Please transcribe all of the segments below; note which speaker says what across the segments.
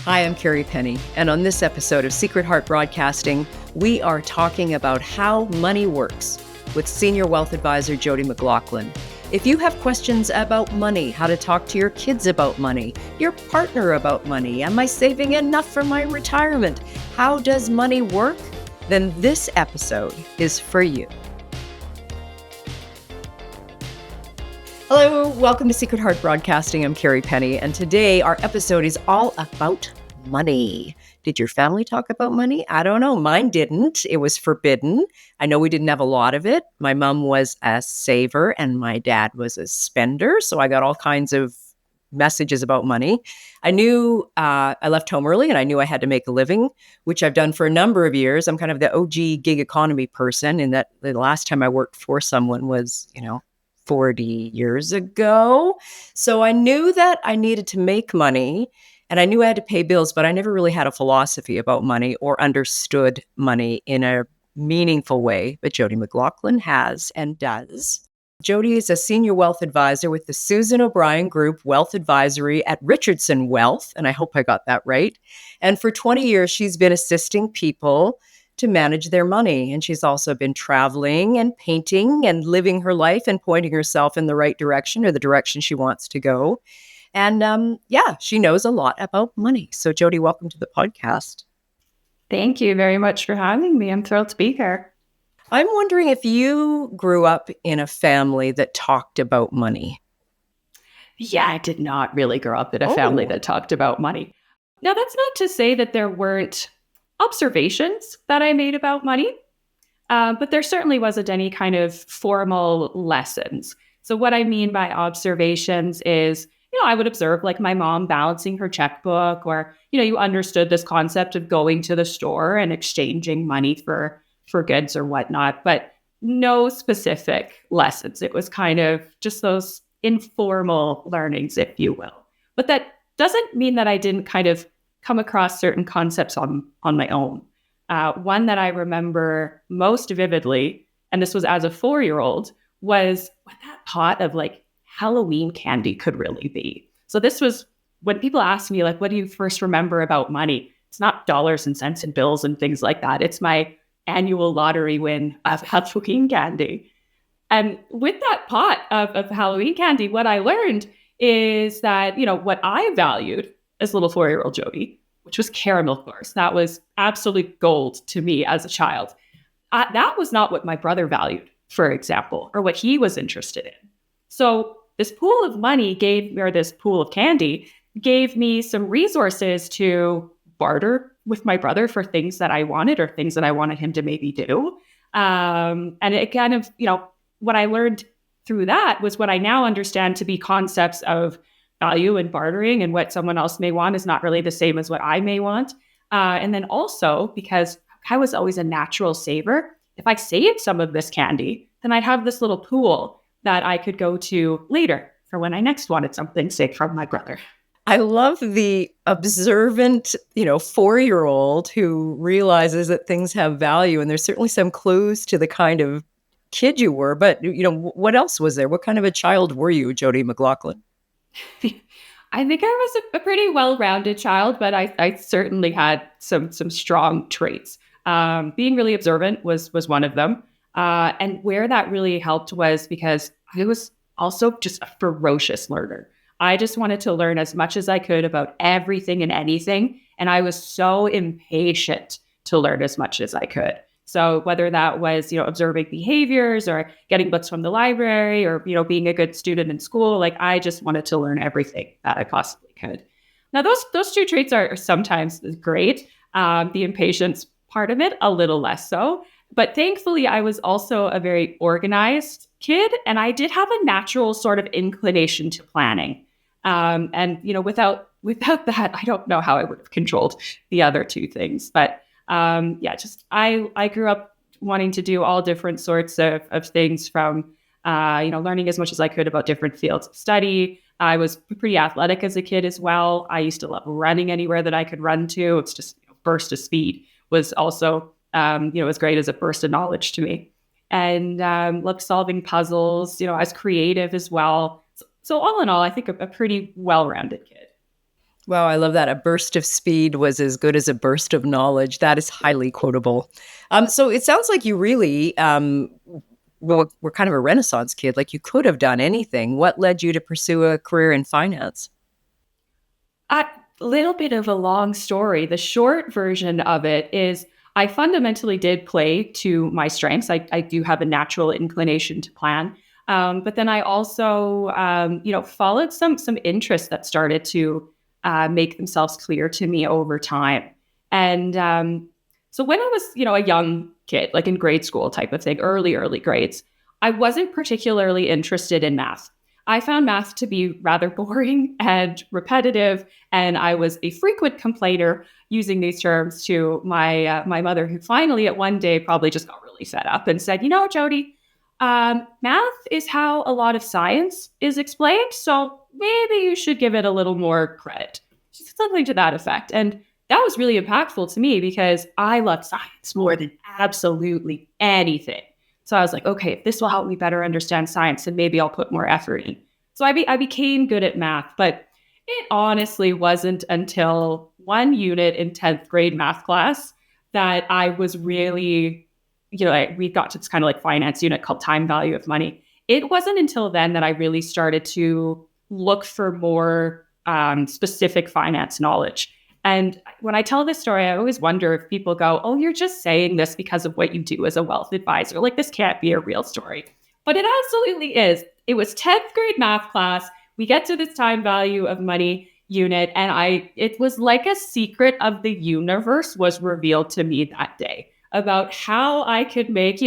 Speaker 1: Hi, I'm Carrie Penny, and on this episode of Secret Heart Broadcasting, we are talking about how money works with Senior Wealth Advisor Jodi McLaughlin. If you have questions about money, how to talk to your kids about money, your partner about money, am I saving enough for my retirement? How does money work? Then this episode is for you. Hello, welcome to Secret Heart Broadcasting. I'm Carrie Penny, and today our episode is all about money. Did your family talk about money? I don't know. Mine didn't. It was forbidden. I know we didn't have a lot of it. My mom was a saver and my dad was a spender, so I got all kinds of messages about money. I knew I left home early and I knew I had to make a living, which I've done for a number of years. I'm kind of the OG gig economy person, in that the last time I worked for someone was, 40 years ago. So I knew that I needed to make money and I knew I had to pay bills, but I never really had a philosophy about money or understood money in a meaningful way. But Jodi McLaughlin has and does. Jodi is a senior wealth advisor with the Susan O'Brien Group Wealth Advisory at Richardson Wealth, and I hope I got that right. And for 20 years, she's been assisting people to manage their money. And she's also been traveling and painting and living her life and pointing herself in the right direction, or the direction she wants to go. And she knows a lot about money. So Jodi, welcome to the podcast.
Speaker 2: Thank you very much for having me. I'm thrilled to be here.
Speaker 1: I'm wondering if you grew up in a family that talked about money.
Speaker 2: Yeah, I did not really grow up in a family that talked about money. Now, that's not to say that there weren't observations that I made about money, but there certainly wasn't any kind of formal lessons. So what I mean by observations is, I would observe like my mom balancing her checkbook, or, you understood this concept of going to the store and exchanging money for goods or whatnot, but no specific lessons. It was kind of just those informal learnings, if you will. But that doesn't mean that I didn't kind of come across certain concepts on my own. One that I remember most vividly, and this was as a 4-year-old, was what that pot of like Halloween candy could really be. So this was when people ask me, like, what do you first remember about money? It's not dollars and cents and bills and things like that. It's my annual lottery win of Halloween candy. And with that pot of Halloween candy, what I learned is that, what I valued as little 4-year-old Jodi, which was caramel, of course, that was absolute gold to me as a child. That was not what my brother valued, for example, or what he was interested in. So this pool of money this pool of candy gave me some resources to barter with my brother for things that I wanted, or things that I wanted him to maybe do. And it kind of, what I learned through that was what I now understand to be concepts of value and bartering, and what someone else may want is not really the same as what I may want. And then also, because I was always a natural saver, if I saved some of this candy, then I'd have this little pool that I could go to later for when I next wanted something, say, from my brother.
Speaker 1: I love the observant, 4-year-old who realizes that things have value. And there's certainly some clues to the kind of kid you were. But, what else was there? What kind of a child were you, Jodi McLaughlin?
Speaker 2: I think I was a pretty well-rounded child, but I certainly had some strong traits. Being really observant was one of them. And where that really helped was because I was also just a ferocious learner. I just wanted to learn as much as I could about everything and anything. And I was so impatient to learn as much as I could. So whether that was, observing behaviors or getting books from the library, or, being a good student in school, like I just wanted to learn everything that I possibly could. Now, those two traits are sometimes great. The impatience part of it, a little less so. But thankfully, I was also a very organized kid, and I did have a natural sort of inclination to planning. And without that, I don't know how I would have controlled the other two things. But I grew up wanting to do all different sorts of things, from learning as much as I could about different fields of study. I was pretty athletic as a kid as well. I used to love running anywhere that I could run to. It's just burst of speed was also as great as a burst of knowledge to me. And loved solving puzzles. I was creative as well. So all in all, I think a pretty well-rounded kid.
Speaker 1: Wow, I love that. A burst of speed was as good as a burst of knowledge. That is highly quotable. So it sounds like you really were kind of a Renaissance kid. Like you could have done anything. What led you to pursue a career in finance?
Speaker 2: A little bit of a long story. The short version of it is I fundamentally did play to my strengths. I do have a natural inclination to plan. But then I also, followed some interests that started to make themselves clear to me over time. And so when I was, a young kid, like in grade school type of thing, early grades, I wasn't particularly interested in math. I found math to be rather boring and repetitive, and I was a frequent complainer using these terms to my mother, who finally at one day probably just got really fed up and said, Jodi, math is how a lot of science is explained, so maybe you should give it a little more credit. She said something to that effect. And that was really impactful to me because I love science more than absolutely anything. So I was like, okay, if this will help me better understand science, then maybe I'll put more effort in. So I became good at math, but it honestly wasn't until one unit in 10th grade math class that I was really, we got to this kind of like finance unit called time value of money. It wasn't until then that I really started to look for more specific finance knowledge. And when I tell this story, I always wonder if people go, oh, you're just saying this because of what you do as a wealth advisor. Like, this can't be a real story. But it absolutely is. It was 10th grade math class. We get to this time value of money unit, and it was like a secret of the universe was revealed to me that day about how I could make,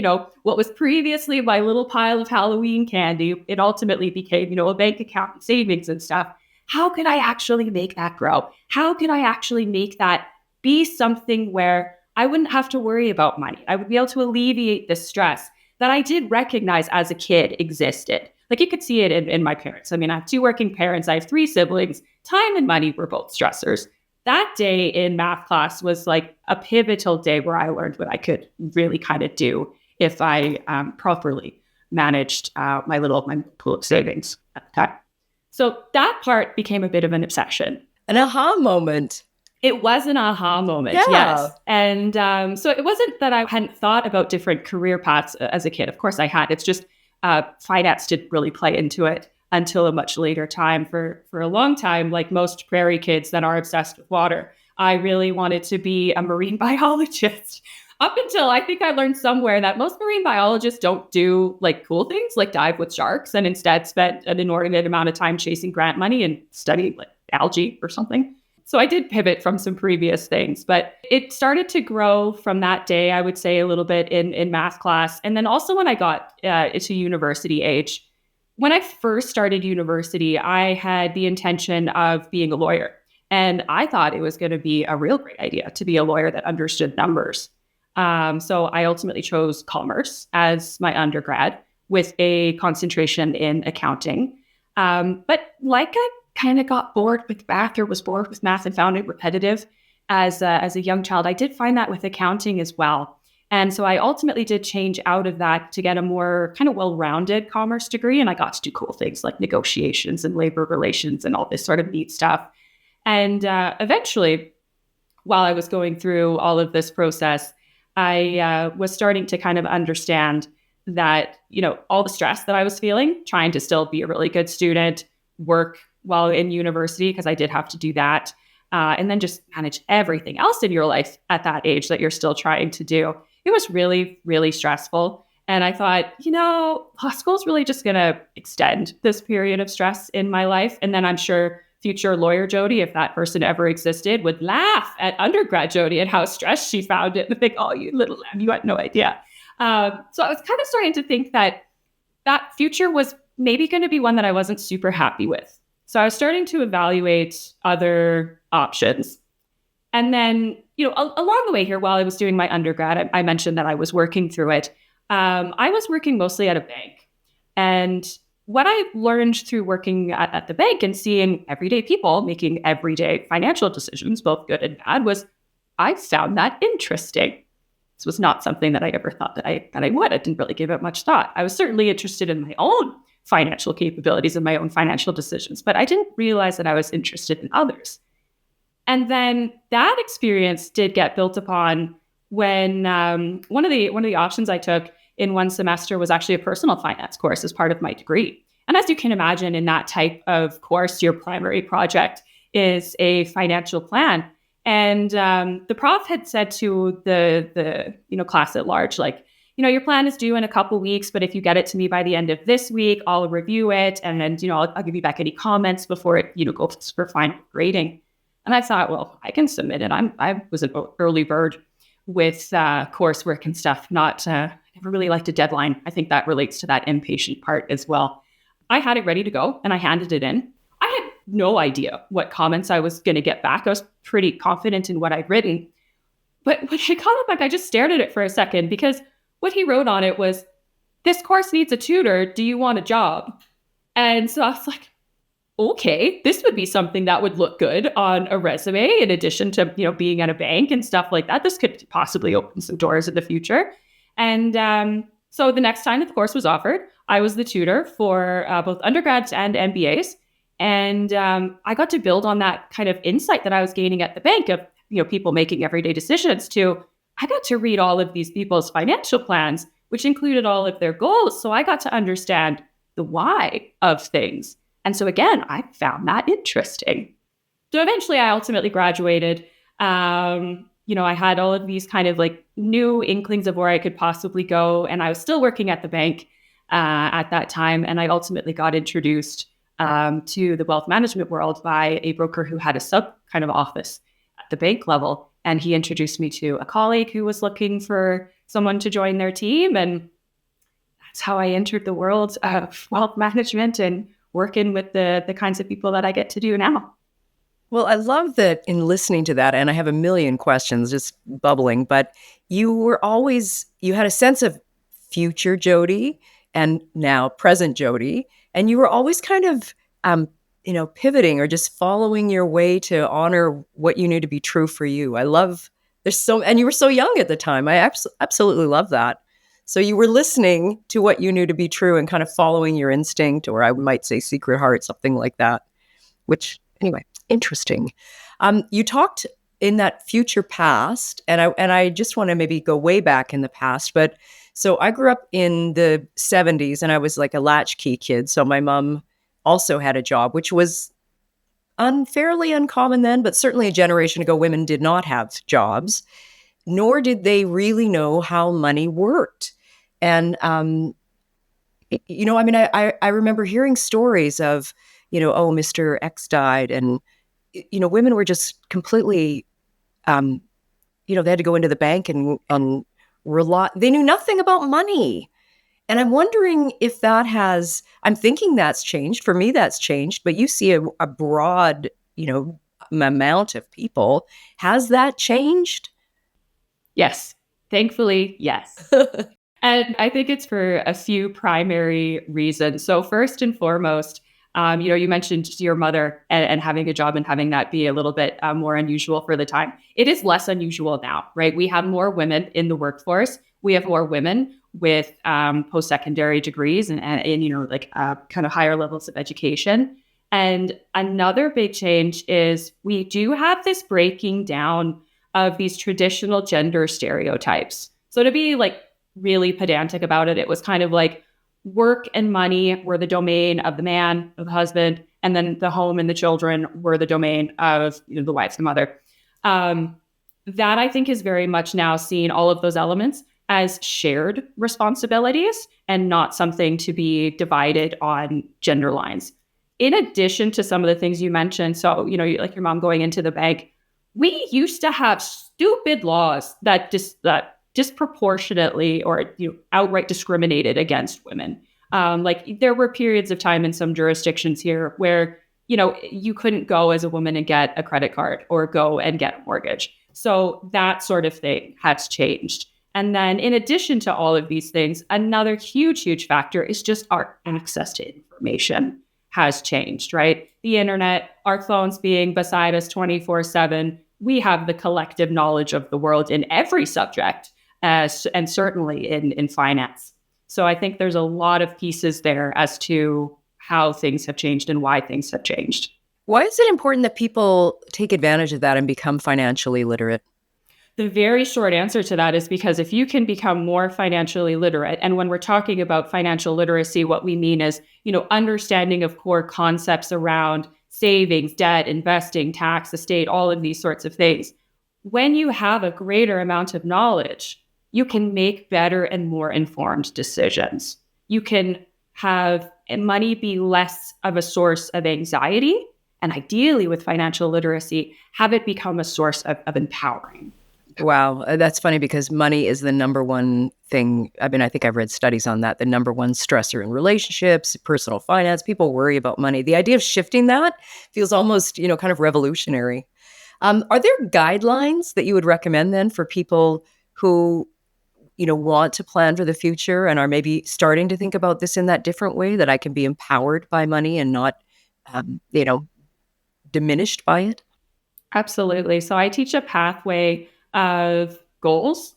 Speaker 2: what was previously my little pile of Halloween candy. It ultimately became, a bank account and savings and stuff. How can I actually make that grow? How can I actually make that be something where I wouldn't have to worry about money? I would be able to alleviate the stress that I did recognize as a kid existed. Like, you could see it in my parents. I mean, I have 2 working parents. I have 3 siblings. Time and money were both stressors. That day in math class was like a pivotal day where I learned what I could really kind of do if I properly managed my pool of savings at the time. So that part became a bit of an obsession.
Speaker 1: An aha moment.
Speaker 2: It was an aha moment, yes. And so it wasn't that I hadn't thought about different career paths as a kid. Of course I had. It's just finance didn't really play into it until a much later time. For a long time, like most prairie kids that are obsessed with water, I really wanted to be a marine biologist. Up until I think I learned somewhere that most marine biologists don't do like cool things like dive with sharks, and instead spent an inordinate amount of time chasing grant money and studying like algae or something. So I did pivot from some previous things, but it started to grow from that day, I would say, a little bit in math class. And then also when I got to university age, when I first started university, I had the intention of being a lawyer. And I thought it was going to be a real great idea to be a lawyer that understood numbers. So I ultimately chose commerce as my undergrad with a concentration in accounting. But like I kind of got bored with math, or was bored with math and found it repetitive as a young child, I did find that with accounting as well. And so I ultimately did change out of that to get a more kind of well-rounded commerce degree. And I got to do cool things like negotiations and labor relations and all this sort of neat stuff. And eventually, while I was going through all of this process, I was starting to kind of understand that, all the stress that I was feeling, trying to still be a really good student, work while in university, because I did have to do that, and then just manage everything else in your life at that age that you're still trying to do. It was really, really stressful. And I thought, law school is really just going to extend this period of stress in my life. And then I'm sure future lawyer Jodi, if that person ever existed, would laugh at undergrad Jodi and how stressed she found it and think, oh, you little lamb, you had no idea. So I was kind of starting to think that future was maybe going to be one that I wasn't super happy with. So I was starting to evaluate other options. And then, along the way here, while I was doing my undergrad, I mentioned that I was working through it. I was working mostly at a bank. And what I learned through working at the bank and seeing everyday people making everyday financial decisions, both good and bad, was I found that interesting. This was not something that I ever thought that I would. I didn't really give it much thought. I was certainly interested in my own financial capabilities and my own financial decisions, but I didn't realize that I was interested in others. And then that experience did get built upon when one of the options I took in one semester was actually a personal finance course as part of my degree. And as you can imagine, in that type of course, your primary project is a financial plan. And the prof had said to the class at large, like, your plan is due in a couple weeks, but if you get it to me by the end of this week, I'll review it, and then I'll give you back any comments before it goes for final grading. And I thought, well, I can submit it. I was an early bird with coursework and stuff. I never really liked a deadline. I think that relates to that impatient part as well. I had it ready to go and I handed it in. I had no idea what comments I was going to get back. I was pretty confident in what I'd written. But when I got it back, I just stared at it for a second because what he wrote on it was, "This course needs a tutor. Do you want a job?" And so I was like, okay, this would be something that would look good on a resume in addition to, being at a bank and stuff like that. This could possibly open some doors in the future. And so the next time that the course was offered, I was the tutor for both undergrads and MBAs. And I got to build on that kind of insight that I was gaining at the bank of, people making everyday decisions I got to read all of these people's financial plans, which included all of their goals. So I got to understand the why of things. And so again, I found that interesting. So eventually I ultimately graduated. I had all of these kind of like new inklings of where I could possibly go. And I was still working at the bank at that time. And I ultimately got introduced to the wealth management world by a broker who had a sub kind of office at the bank level. And he introduced me to a colleague who was looking for someone to join their team. And that's how I entered the world of wealth management and working with the kinds of people that I get to do now.
Speaker 1: Well, I love that in listening to that, and I have a million questions just bubbling, but you had a sense of future Jodi and now present Jodi, and you were always kind of, pivoting or just following your way to honor what you knew to be true for you. And you were so young at the time. I absolutely love that. So you were listening to what you knew to be true and kind of following your instinct, or I might say secret heart, something like that, which anyway, interesting. You talked in that future past, and I just want to maybe go way back in the past, but so I grew up in the 70s and I was like a latchkey kid. So my mom also had a job, which was unfairly uncommon then, but certainly a generation ago, women did not have jobs, nor did they really know how money worked. And, I remember hearing stories of, Mr. X died and, women were just completely, they had to go into the bank and rely. They knew nothing about money. And I'm wondering if I'm thinking that's changed. For me, that's changed, but you see a broad, amount of people. Has that changed?
Speaker 2: Yes. Thankfully, yes. And I think it's for a few primary reasons. So first and foremost, you mentioned your mother and having a job and having that be a little bit more unusual for the time. It is less unusual now, right? We have more women in the workforce. We have more women with post-secondary degrees and kind of higher levels of education. And another big change is we do have this breaking down of these traditional gender stereotypes. So to be like really pedantic about it, it was kind of like work and money were the domain of the man, of the husband, and then the home and the children were the domain of the wife, the mother. That I think is very much now seen all of those elements as shared responsibilities and not something to be divided on gender lines. In addition to some of the things you mentioned, so, like your mom going into the bank, we used to have stupid laws that disproportionately or outright discriminated against women. Like there were periods of time in some jurisdictions here where, you couldn't go as a woman and get a credit card or go and get a mortgage. So that sort of thing has changed. And then in addition to all of these things, another huge, huge factor is just our access to information has changed, right? The internet, our phones being beside us 24/7, we have the collective knowledge of the world in every subject, and certainly in finance. So I think there's a lot of pieces there as to how things have changed and why things have changed.
Speaker 1: Why is it important that people take advantage of that and become financially literate?
Speaker 2: The very short answer to that is because if you can become more financially literate, and when we're talking about financial literacy, what we mean is, understanding of core concepts around savings, debt, investing, tax, estate, all of these sorts of things. When you have a greater amount of knowledge, you can make better and more informed decisions. You can have money be less of a source of anxiety, and ideally with financial literacy, have it become a source of empowering.
Speaker 1: Wow, that's funny because money is the number one thing. I mean, I think I've read studies on that. The number one stressor in relationships, personal finance. People worry about money. The idea of shifting that feels almost, kind of revolutionary. Are there guidelines that you would recommend then for people who, want to plan for the future and are maybe starting to think about this in that different way, that I can be empowered by money and not, um, you know, diminished by it?
Speaker 2: Absolutely. So I teach a pathway of goals,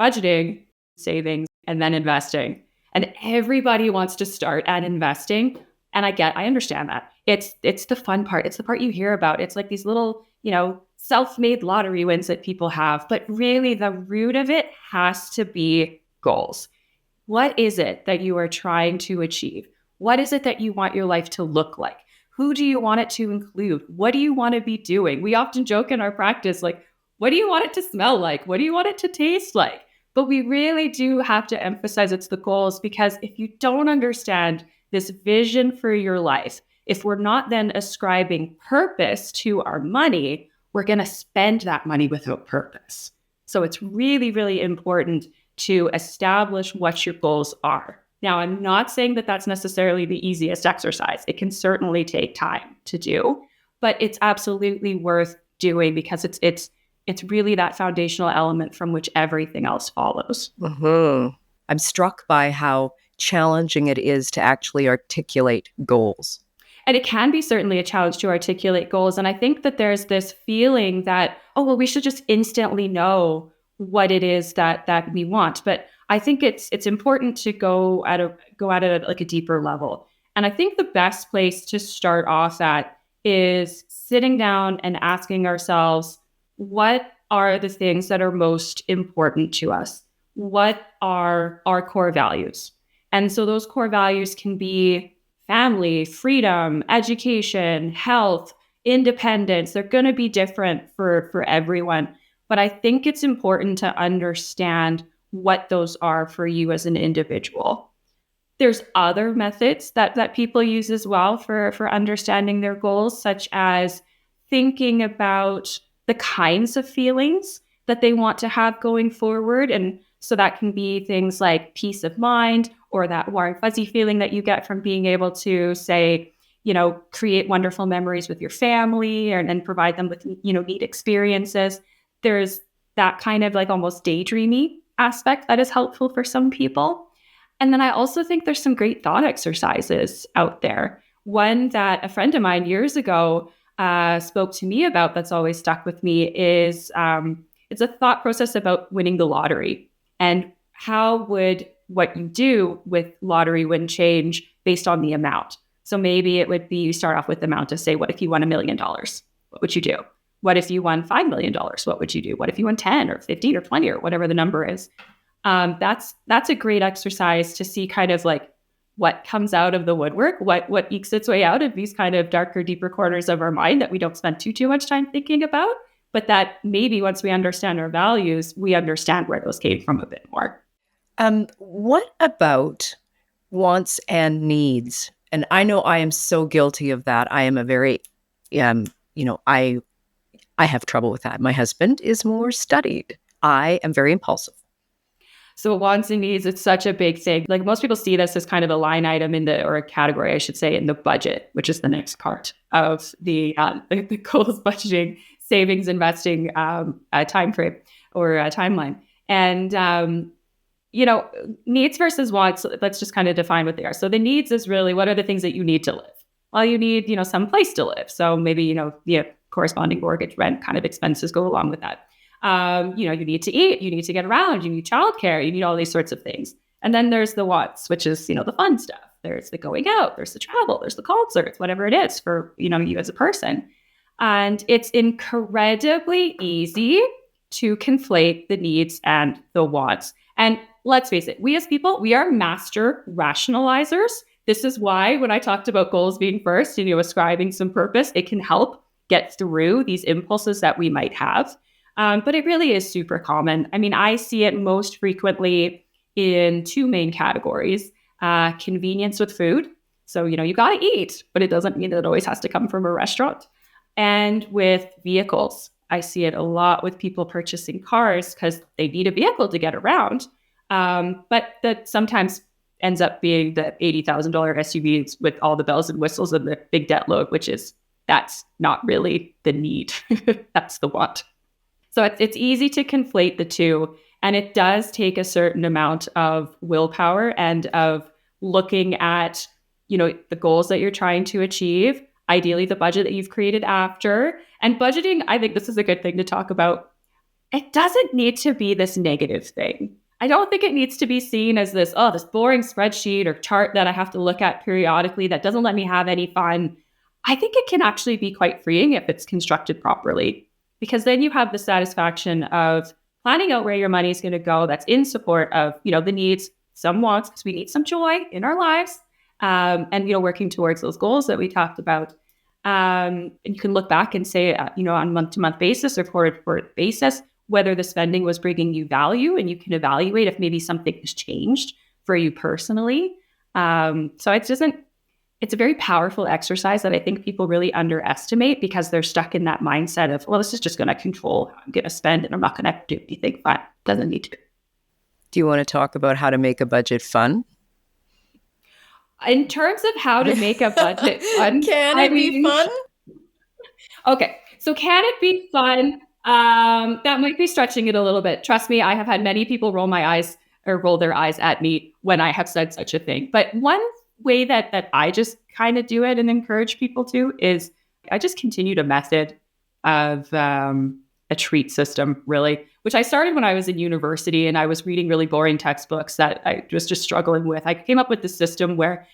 Speaker 2: budgeting, savings, and then investing. And everybody wants to start at investing. And I understand that. It's the fun part. It's the part you hear about. It's like these little, self-made lottery wins that people have. But really the root of it has to be goals. What is it that you are trying to achieve? What is it that you want your life to look like? Who do you want it to include? What do you want to be doing? We often joke in our practice, like, what do you want it to smell like? What do you want it to taste like? But we really do have to emphasize it's the goals, because if you don't understand this vision for your life, if we're not then ascribing purpose to our money, we're going to spend that money without purpose. So it's really, really important to establish what your goals are. Now, I'm not saying that that's necessarily the easiest exercise. It can certainly take time to do, but it's absolutely worth doing because it's really that foundational element from which everything else follows.
Speaker 1: Mm-hmm. I'm struck by how challenging it is to actually articulate goals.
Speaker 2: And it can be certainly a challenge to articulate goals. And I think that there's this feeling that, oh, well, we should just instantly know what it is that we want. But I think it's important to go at it at like a deeper level. And I think the best place to start off at is sitting down and asking ourselves, what are the things that are most important to us? What are our core values? And so those core values can be family, freedom, education, health, independence. They're going to be different for everyone. But I think it's important to understand what those are for you as an individual. There's other methods that people use as well for understanding their goals, such as thinking about the kinds of feelings that they want to have going forward. And so that can be things like peace of mind, or that warm, fuzzy feeling that you get from being able to, say, create wonderful memories with your family and provide them with, neat experiences. There's that kind of like almost daydreamy aspect that is helpful for some people. And then I also think there's some great thought exercises out there. One that a friend of mine years ago spoke to me about that's always stuck with me is it's a thought process about winning the lottery. And how would what you do with lottery win change based on the amount? So maybe it would be you start off with the amount to say, what if you won $1 million? What would you do? What if you won $5 million? What would you do? What if you won 10 or 15 or 20 or whatever the number is? That's a great exercise to see kind of like what comes out of the woodwork, what ekes its way out of these kind of darker, deeper corners of our mind that we don't spend too much time thinking about, but that maybe once we understand our values, we understand where those came from a bit more.
Speaker 1: What about wants and needs? And I know I am so guilty of that. I am a very, I have trouble with that. My husband is more studied. I am very impulsive.
Speaker 2: So wants and needs, it's such a big thing. Like most people see this as kind of a line item or a category, I should say, in the budget, which is the next part of the goals, budgeting, savings, investing time frame or timeline. And, needs versus wants, let's just kind of define what they are. So the needs is really, what are the things that you need to live? Well, you need, some place to live. So maybe, the corresponding mortgage, rent kind of expenses go along with that. You need to eat, you need to get around, you need childcare, you need all these sorts of things. And then there's the wants, which is, the fun stuff, there's the going out, there's the travel, there's the concerts, whatever it is for, you as a person. And it's incredibly easy to conflate the needs and the wants. And let's face it, we as people, we are master rationalizers. This is why when I talked about goals being first and, ascribing some purpose, it can help get through these impulses that we might have. But it really is super common. I mean, I see it most frequently in two main categories. Convenience with food. So, you got to eat, but it doesn't mean that it always has to come from a restaurant. And with vehicles, I see it a lot with people purchasing cars because they need a vehicle to get around. But that sometimes ends up being the $80,000 SUVs with all the bells and whistles and the big debt load, that's not really the need. That's the want. So it's easy to conflate the two. And it does take a certain amount of willpower and of looking at, the goals that you're trying to achieve, ideally the budget that you've created after. And budgeting, I think this is a good thing to talk about. It doesn't need to be this negative thing. I don't think it needs to be seen as this boring spreadsheet or chart that I have to look at periodically that doesn't let me have any fun. I think it can actually be quite freeing if it's constructed properly, because then you have the satisfaction of planning out where your money is going to go that's in support of, the needs, some wants, because we need some joy in our lives, and, working towards those goals that we talked about. And you can look back and say, on month-to-month basis or quarter-to-quarter basis, whether the spending was bringing you value, and you can evaluate if maybe something has changed for you personally. So it's a very powerful exercise that I think people really underestimate because they're stuck in that mindset of, well, this is just going to control how I'm going to spend and I'm not going to do anything fun. Doesn't need to be.
Speaker 1: Do you want to talk about how to make a budget fun?
Speaker 2: In terms of how to make a budget fun.
Speaker 1: Can it be fun?
Speaker 2: Okay. So can it be fun? That might be stretching it a little bit. Trust me, I have had many people roll their eyes at me when I have said such a thing. But one way that I just kind of do it and encourage people to is I just continued a method of a treat system, really, which I started when I was in university and I was reading really boring textbooks that I was just struggling with. I came up with this system where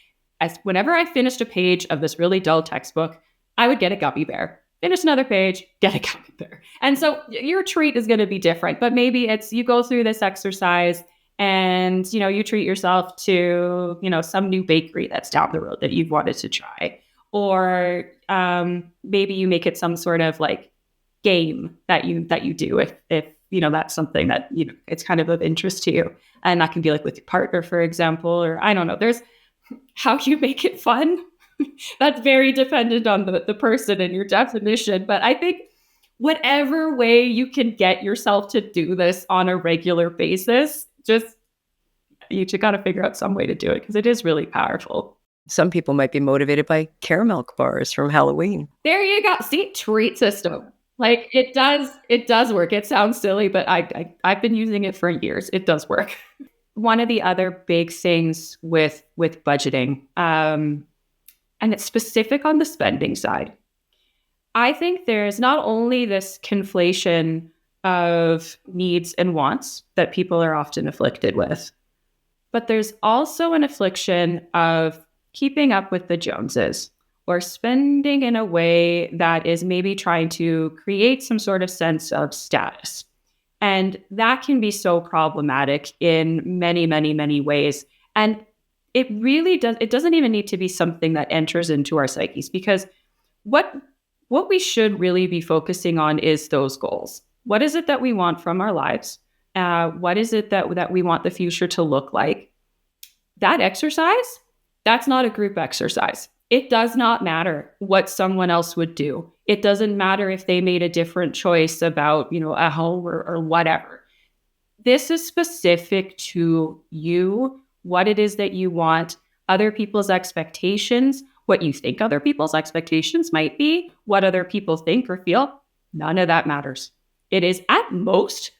Speaker 2: whenever I finished a page of this really dull textbook, I would get a gummy bear. Finish another page, get a gummy bear. And so your treat is going to be different, but maybe it's you go through this exercise and, you treat yourself to, some new bakery that's down the road that you've wanted to try. Or maybe you make it some sort of like game that you do if that's something that, it's kind of interest to you. And that can be like with your partner, for example, or I don't know. There's how you make it fun. That's very dependent on the person and your definition. But I think whatever way you can get yourself to do this on a regular basis, you got to figure out some way to do it because it is really powerful.
Speaker 1: Some people might be motivated by caramel bars from Halloween.
Speaker 2: There you go. See, treat system. Like it does work. It sounds silly, but I've been using it for years. It does work. One of the other big things with budgeting, and it's specific on the spending side, I think there's not only this conflation of needs and wants that people are often afflicted with, but there's also an affliction of keeping up with the Joneses or spending in a way that is maybe trying to create some sort of sense of status. And that can be so problematic in many, many, many ways. And it doesn't even need to be something that enters into our psyches, because what we should really be focusing on is those goals. What is it that we want from our lives? What is it that we want the future to look like? That exercise, that's not a group exercise. It does not matter what someone else would do. It doesn't matter if they made a different choice about, a home or whatever. This is specific to you, what it is that you want, other people's expectations, what you think other people's expectations might be, what other people think or feel. None of that matters. It is at most,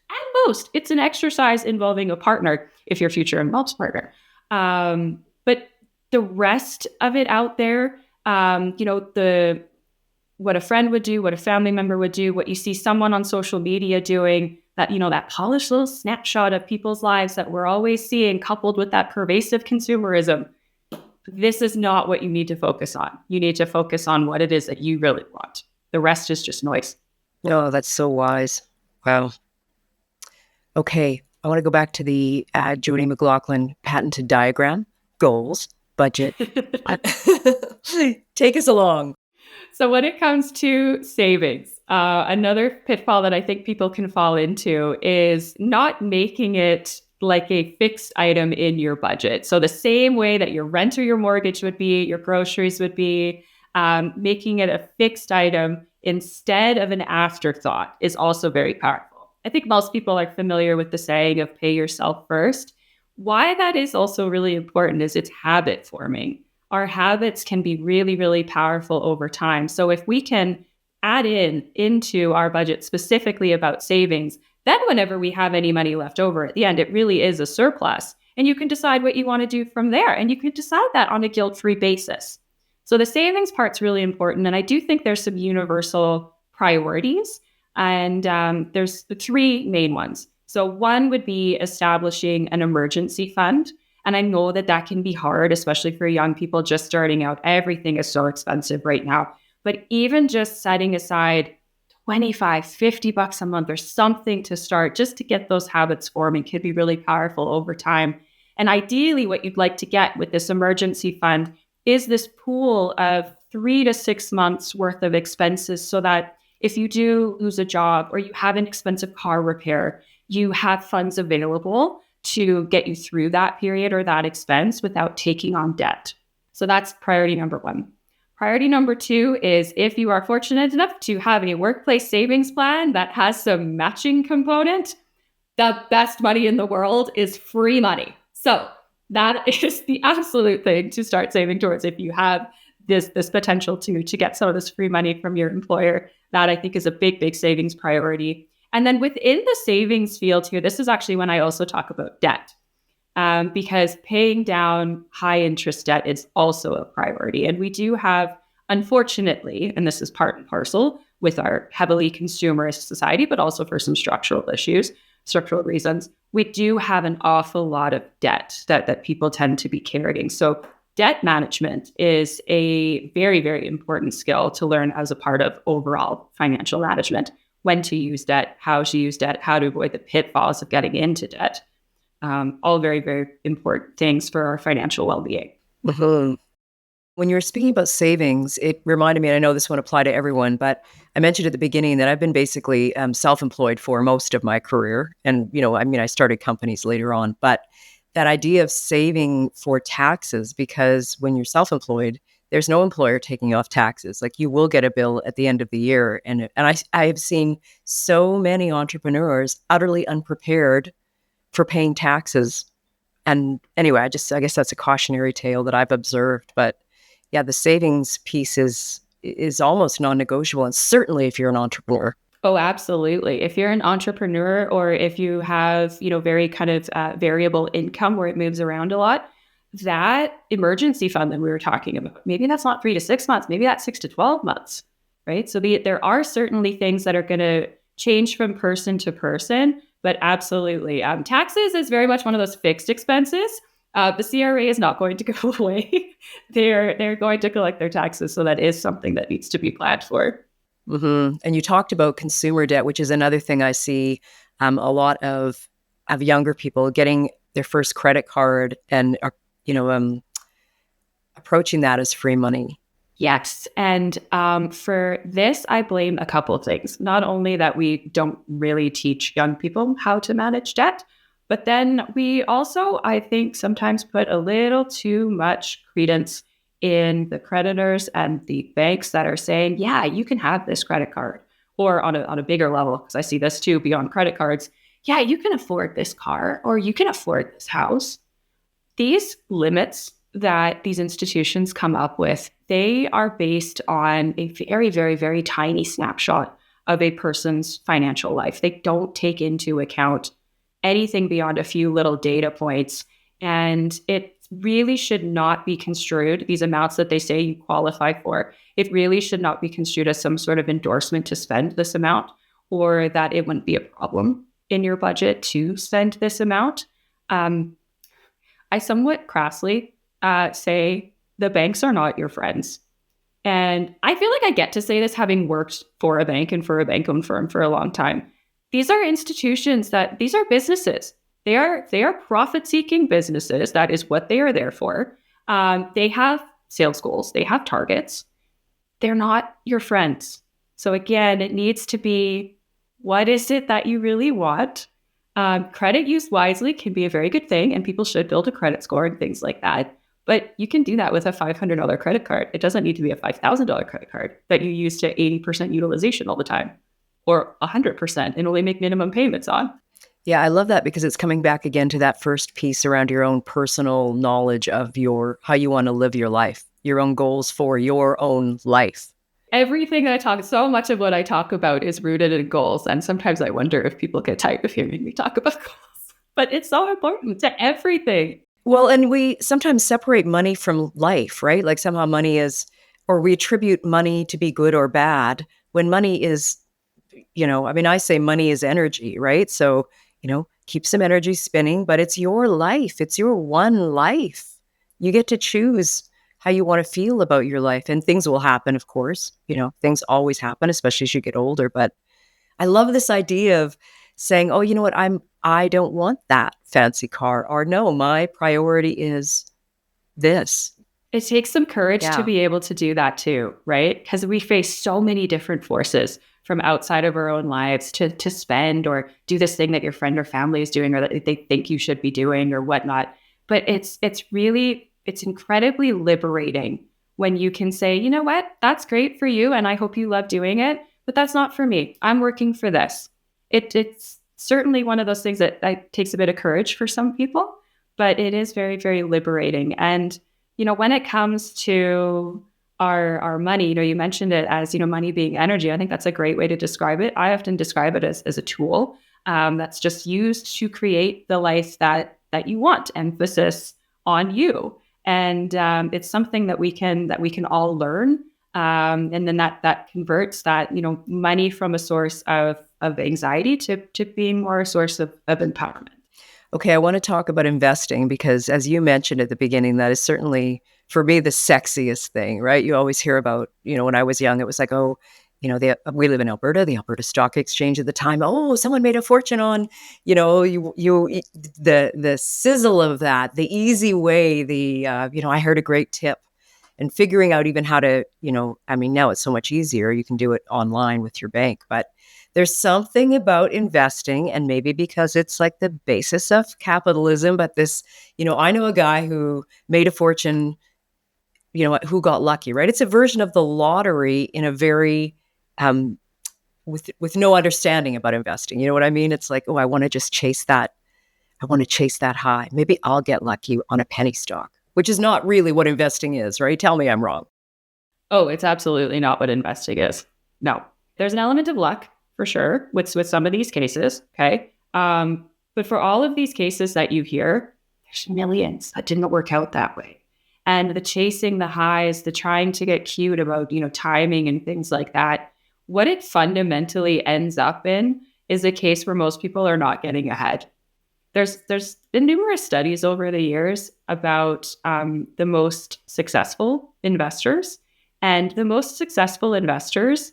Speaker 2: it's an exercise involving a partner if your future involves partner. But the rest of it out there, what a friend would do, what a family member would do, what you see someone on social media doing, that polished little snapshot of people's lives that we're always seeing, coupled with that pervasive consumerism. this is not what you need to focus on. You need to focus on what it is that you really want. The rest is just noise.
Speaker 1: Oh, that's so wise. Wow. Okay. I want to go back to the Jodi McLaughlin patented diagram, goals, budget. Take us along.
Speaker 2: So when it comes to savings, another pitfall that I think people can fall into is not making it like a fixed item in your budget. So the same way that your rent or your mortgage would be, your groceries would be, making it a fixed item instead of an afterthought is also very powerful. I think most people are familiar with the saying of pay yourself first. Why that is also really important is it's habit forming. Our habits can be really, really powerful over time. So if we can add into our budget specifically about savings, then whenever we have any money left over at the end, it really is a surplus. And you can decide what you want to do from there. And you can decide that on a guilt-free basis. So the savings part's really important. And I do think there's some universal priorities. And there's the three main ones. So one would be establishing an emergency fund. And I know that that can be hard, especially for young people just starting out. Everything is so expensive right now. But even just setting aside 25, 50 bucks a month or something to start just to get those habits forming can be really powerful over time. And ideally, what you'd like to get with this emergency fund is this pool of 3 to 6 months worth of expenses so that if you do lose a job or you have an expensive car repair, you have funds available to get you through that period or that expense without taking on debt. So that's priority number one. Priority number two is if you are fortunate enough to have a workplace savings plan that has some matching component, the best money in the world is free money. So that is the absolute thing to start saving towards if you have this potential to get some of this free money from your employer. That I think is a big, big savings priority. And then within the savings field here, this is actually when I also talk about debt, because paying down high interest debt is also a priority. And we do have, unfortunately, and this is part and parcel with our heavily consumerist society, but also for some structural reasons, we do have an awful lot of debt that people tend to be carrying. So debt management is a very, very important skill to learn as a part of overall financial management. When to use debt, how to use debt, how to avoid the pitfalls of getting into debt. All very, very important things for our financial well-being.
Speaker 1: Mm-hmm. When you were speaking about savings, it reminded me, and I know this won't apply to everyone, but I mentioned at the beginning that I've been basically self-employed for most of my career. And, I started companies later on, but that idea of saving for taxes, because when you're self-employed, there's no employer taking off taxes. Like you will get a bill at the end of the year. And I have seen so many entrepreneurs utterly unprepared for paying taxes. And anyway, I guess that's a cautionary tale that I've observed. But yeah, the savings piece is almost non-negotiable. And certainly if you're an entrepreneur.
Speaker 2: Oh, absolutely. If you're an entrepreneur or if you have, very kind of variable income where it moves around a lot, that emergency fund that we were talking about, maybe that's not 3 to 6 months, maybe that's 6 to 12 months, right? So there are certainly things that are going to change from person to person, but absolutely. Taxes is very much one of those fixed expenses. The CRA is not going to go away. They're going to collect their taxes. So that is something that needs to be planned for.
Speaker 1: Mm-hmm. And you talked about consumer debt, which is another thing I see a lot of younger people getting their first credit card and approaching that as free money.
Speaker 2: Yes. And for this, I blame a couple of things. Not only that we don't really teach young people how to manage debt, but then we also, I think, sometimes put a little too much credence in the creditors and the banks that are saying, yeah, you can have this credit card. Or on a bigger level, because I see this too beyond credit cards, yeah, you can afford this car or you can afford this house. These limits that these institutions come up with, they are based on a very, very, very tiny snapshot of a person's financial life. They don't take into account anything beyond a few little data points. And it really should not be construed, these amounts that they say you qualify for, it really should not be construed as some sort of endorsement to spend this amount, or that it wouldn't be a problem in your budget to spend this amount. I somewhat crassly say the banks are not your friends. And I feel like I get to say this having worked for a bank and for a bank-owned firm for a long time. These are institutions these are businesses. They are profit-seeking businesses. That is what they are there for. They have sales goals. They have targets. They're not your friends. So again, it needs to be, what is it that you really want? Credit used wisely can be a very good thing, and people should build a credit score and things like that. But you can do that with a $500 credit card. It doesn't need to be a $5,000 credit card that you use to 80% utilization all the time, or 100% and only make minimum payments on.
Speaker 1: Yeah, I love that, because it's coming back again to that first piece around your own personal knowledge of how you want to live your life, your own goals for your own life.
Speaker 2: Everything so much of what I talk about is rooted in goals. And sometimes I wonder if people get tired of hearing me talk about goals, but it's so important to everything.
Speaker 1: Well, and we sometimes separate money from life, right? Like somehow money is, or we attribute money to be good or bad when money is, I say money is energy, right? So, keep some energy spinning, but it's your life. It's your one life. You get to choose how you want to feel about your life, and things will happen, of course. Things always happen, especially as you get older. But I love this idea of saying, oh, you know what? I don't want that fancy car, or no, my priority is this.
Speaker 2: It takes some courage to be able to do that too, right? Because we face so many different forces from outside of our own lives to spend or do this thing that your friend or family is doing or that they think you should be doing or whatnot. But it's incredibly liberating when you can say, you know what, that's great for you and I hope you love doing it, but that's not for me. I'm working for this. It's certainly one of those things that takes a bit of courage for some people, but it is very, very liberating. And, when it comes to our money, you mentioned it as, money being energy. I think that's a great way to describe it. I often describe it as a tool that's just used to create the life that you want, emphasis on you. And it's something that we can all learn. And then that converts that, money from a source of anxiety to being more a source of empowerment.
Speaker 1: Okay, I want to talk about investing because, as you mentioned at the beginning, that is certainly, for me, the sexiest thing, right? You always hear about, when I was young, it was like, oh, we live in Alberta, the Alberta Stock Exchange at the time. Oh, someone made a fortune on, the sizzle of that, the easy way, I heard a great tip. And figuring out even how to, now it's so much easier. You can do it online with your bank, but there's something about investing, and maybe because it's like the basis of capitalism, but this, I know a guy who made a fortune, who got lucky, right? It's a version of the lottery in a very, with no understanding about investing. You know what I mean? It's like, oh, I want to just chase that. I want to chase that high. Maybe I'll get lucky on a penny stock, which is not really what investing is, right? Tell me I'm wrong.
Speaker 2: Oh, it's absolutely not what investing is. No, there's an element of luck for sure with some of these cases. Okay. But for all of these cases that you hear, there's millions that didn't work out that way. And the chasing the highs, the trying to get cute about, timing and things like that, what it fundamentally ends up in is a case where most people are not getting ahead. There's been numerous studies over the years about the most successful investors. And the most successful investors,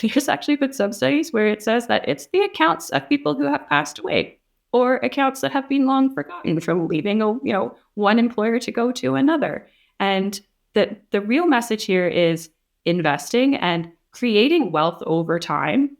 Speaker 2: there's actually been some studies where it says that it's the accounts of people who have passed away or accounts that have been long forgotten from leaving one employer to go to another. And the real message here is investing and creating wealth over time.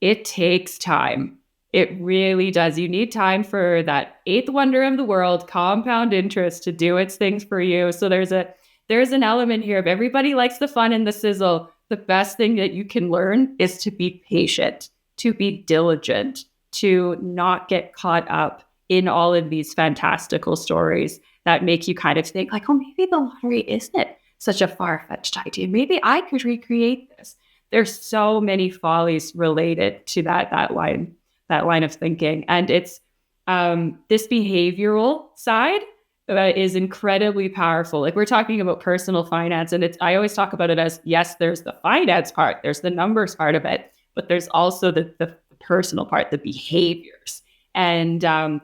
Speaker 2: It takes time. It really does. You need time for that eighth wonder of the world, compound interest, to do its things for you. So there's an element here of everybody likes the fun and the sizzle. The best thing that you can learn is to be patient, to be diligent, to not get caught up in all of these fantastical stories that make you kind of think like, oh, maybe the lottery isn't such a far-fetched idea. Maybe I could recreate this. There's so many follies related to that line of thinking. And it's this behavioral side is incredibly powerful. Like, we're talking about personal finance, and I always talk about it as, yes, there's the finance part, there's the numbers part of it, but there's also the personal part, the behaviors. And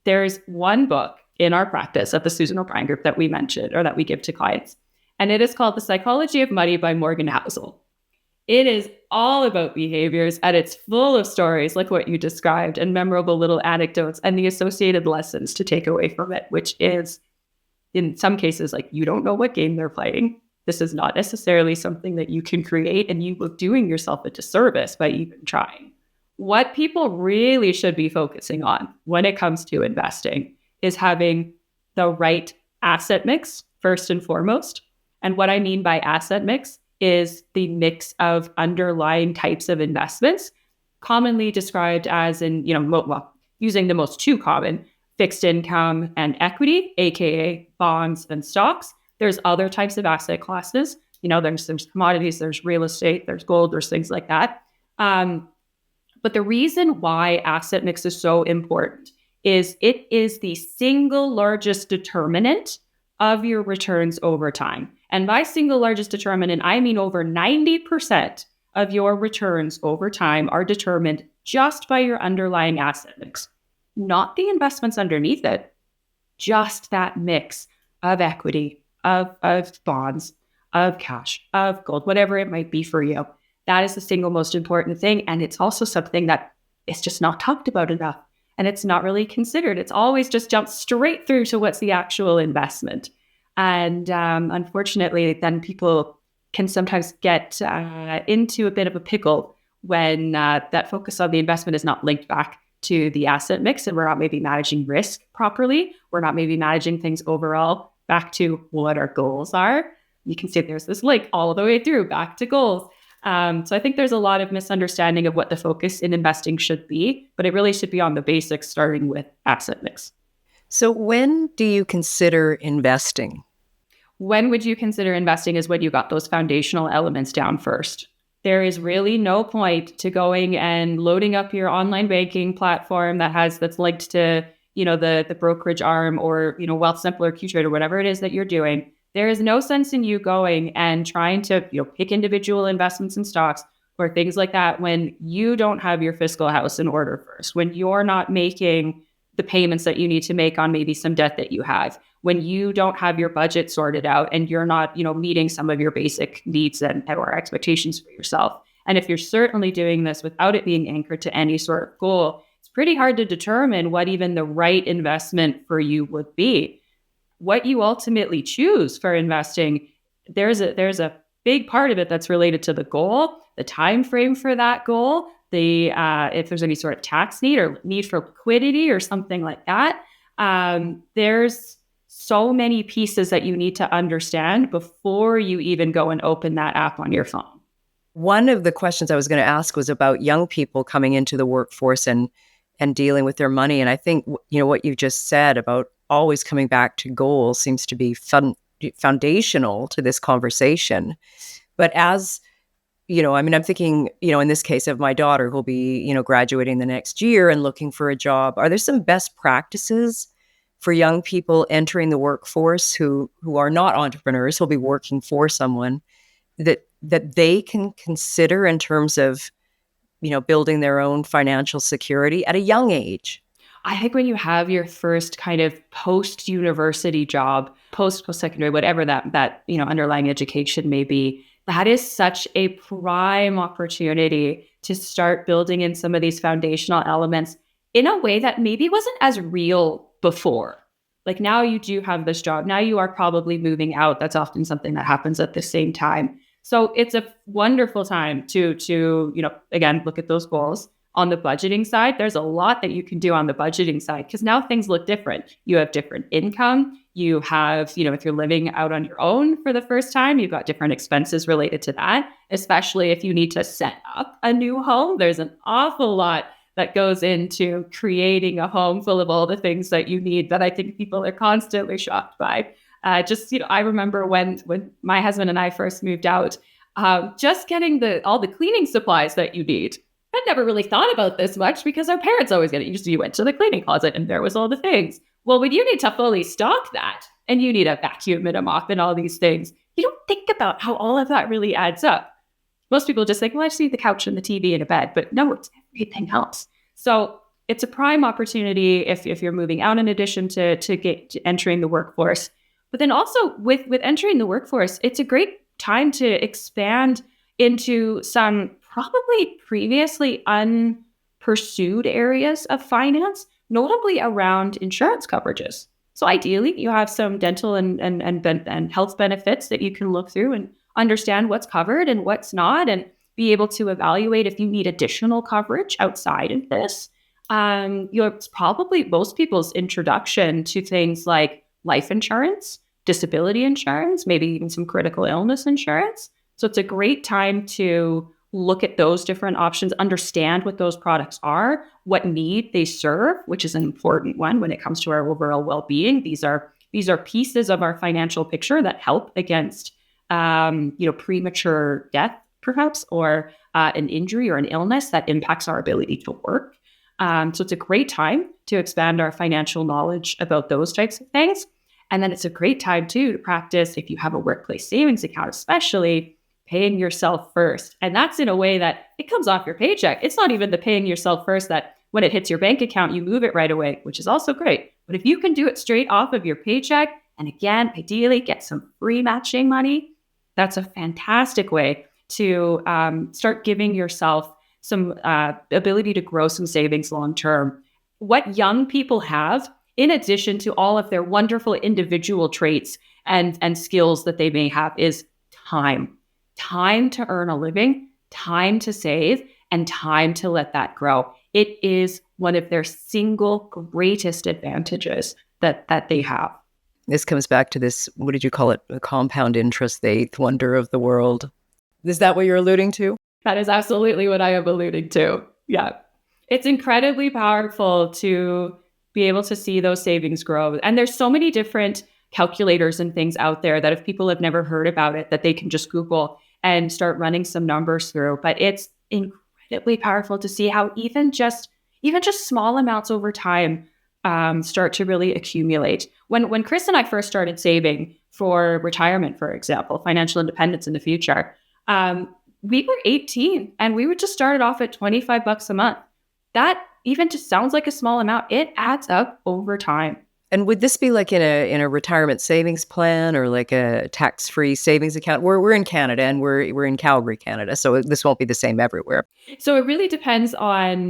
Speaker 2: there's one book in our practice at the Susan O'Brien Group that we mentioned, or that we give to clients. And it is called The Psychology of Money by Morgan Housel. It is all about behaviors, and it's full of stories like what you described and memorable little anecdotes and the associated lessons to take away from it, which is, in some cases, like, you don't know what game they're playing. This is not necessarily something that you can create, and you are doing yourself a disservice by even trying. What people really should be focusing on when it comes to investing is having the right asset mix, first and foremost. And what I mean by asset mix is the mix of underlying types of investments, commonly described as using the most two common, fixed income and equity, aka bonds and stocks. There's other types of asset classes. There's commodities, there's real estate, there's gold, there's things like that. But the reason why asset mix is so important is it is the single largest determinant of your returns over time. And by single largest determinant, I mean over 90% of your returns over time are determined just by your underlying asset mix, not the investments underneath it, just that mix of equity, of bonds, of cash, of gold, whatever it might be for you. That is the single most important thing. And it's also something that is just not talked about enough. And it's not really considered. It's always just jumped straight through to what's the actual investment. And unfortunately, then people can sometimes get into a bit of a pickle when that focus on the investment is not linked back to the asset mix, and we're not maybe managing risk properly. We're not maybe managing things overall back to what our goals are. You can see there's this link all the way through back to goals. So I think there's a lot of misunderstanding of what the focus in investing should be, but it really should be on the basics, starting with asset mix.
Speaker 1: So when do you consider investing?
Speaker 2: When would you consider investing is when you got those foundational elements down first. There is really no point to going and loading up your online banking platform that's linked to, the brokerage arm or, Wealthsimple or Qtrade or whatever it is that you're doing. There is no sense in you going and trying to, pick individual investments in stocks or things like that when you don't have your fiscal house in order first, when you're not making the payments that you need to make on maybe some debt that you have, when you don't have your budget sorted out and you're not, meeting some of your basic needs or expectations for yourself. And if you're certainly doing this without it being anchored to any sort of goal, it's pretty hard to determine what even the right investment for you would be. What you ultimately choose for investing, there's a big part of it that's related to the goal, the time frame for that goal, if there's any sort of tax need or need for liquidity or something like that. There's so many pieces that you need to understand before you even go and open that app on your phone.
Speaker 1: One of the questions I was going to ask was about young people coming into the workforce and dealing with their money. And I think, what you just said about always coming back to goals seems to be foundational to this conversation. But as, I'm thinking, in this case of my daughter who'll be, graduating the next year and looking for a job. Are there some best practices for young people entering the workforce who are not entrepreneurs, who'll be working for someone that they can consider in terms of, building their own financial security at a young age?
Speaker 2: I think when you have your first kind of post-university job, post-secondary, whatever that underlying education may be, that is such a prime opportunity to start building in some of these foundational elements in a way that maybe wasn't as real before. Like, now you do have this job. Now you are probably moving out. That's often something that happens at the same time. So it's a wonderful time to again, look at those goals. On the budgeting side, there's a lot that you can do on the budgeting side because now things look different. You have different income. You have, if you're living out on your own for the first time, you've got different expenses related to that, especially if you need to set up a new home. There's an awful lot that goes into creating a home full of all the things that you need that I think people are constantly shocked by. I remember when my husband and I first moved out, just getting all the cleaning supplies that you need. I'd never really thought about this much because our parents always get it. You went to the cleaning closet and there was all the things. Well, when you need to fully stock that and you need a vacuum and a mop and all these things, you don't think about how all of that really adds up. Most people just think, well, I just need the couch and the TV and a bed, but no, it's everything else. So it's a prime opportunity if you're moving out in addition to entering the workforce. But then also with entering the workforce, it's a great time to expand into some probably previously unpursued areas of finance, notably around insurance coverages. So ideally, you have some dental and health benefits that you can look through and understand what's covered and what's not, and be able to evaluate if you need additional coverage outside of this. It's probably most people's introduction to things like life insurance, disability insurance, maybe even some critical illness insurance. So it's a great time to look at those different options, understand what those products are, what need they serve, which is an important one when it comes to our overall well-being. These are pieces of our financial picture that help against premature death, perhaps, or an injury or an illness that impacts our ability to work. So it's a great time to expand our financial knowledge about those types of things. And then it's a great time too to practice, if you have a workplace savings account, especially paying yourself first. And that's in a way that it comes off your paycheck. It's not even the paying yourself first that when it hits your bank account, you move it right away, which is also great. But if you can do it straight off of your paycheck, and again, ideally get some free matching money, that's a fantastic way to start giving yourself some ability to grow some savings long term. What young people have, in addition to all of their wonderful individual traits and skills that they may have, is time. Time to earn a living, time to save, and time to let that grow. It is one of their single greatest advantages that they have.
Speaker 1: This comes back to this, what did you call it? The compound interest, the eighth wonder of the world. Is that what you're alluding to?
Speaker 2: That is absolutely what I am alluding to. Yeah. It's incredibly powerful to be able to see those savings grow. And there's so many different calculators and things out there that if people have never heard about it, that they can just Google and start running some numbers through. But it's incredibly powerful to see how even just small amounts over time start to really accumulate. When Chris and I first started saving for retirement, for example, financial independence in the future, we were 18 and we would just start it off at $25 a month. That even just sounds like a small amount. It adds up over time.
Speaker 1: And would this be like in a retirement savings plan or like a tax-free savings account? We're in Canada and we're in Calgary, Canada, so this won't be the same everywhere.
Speaker 2: So it really depends on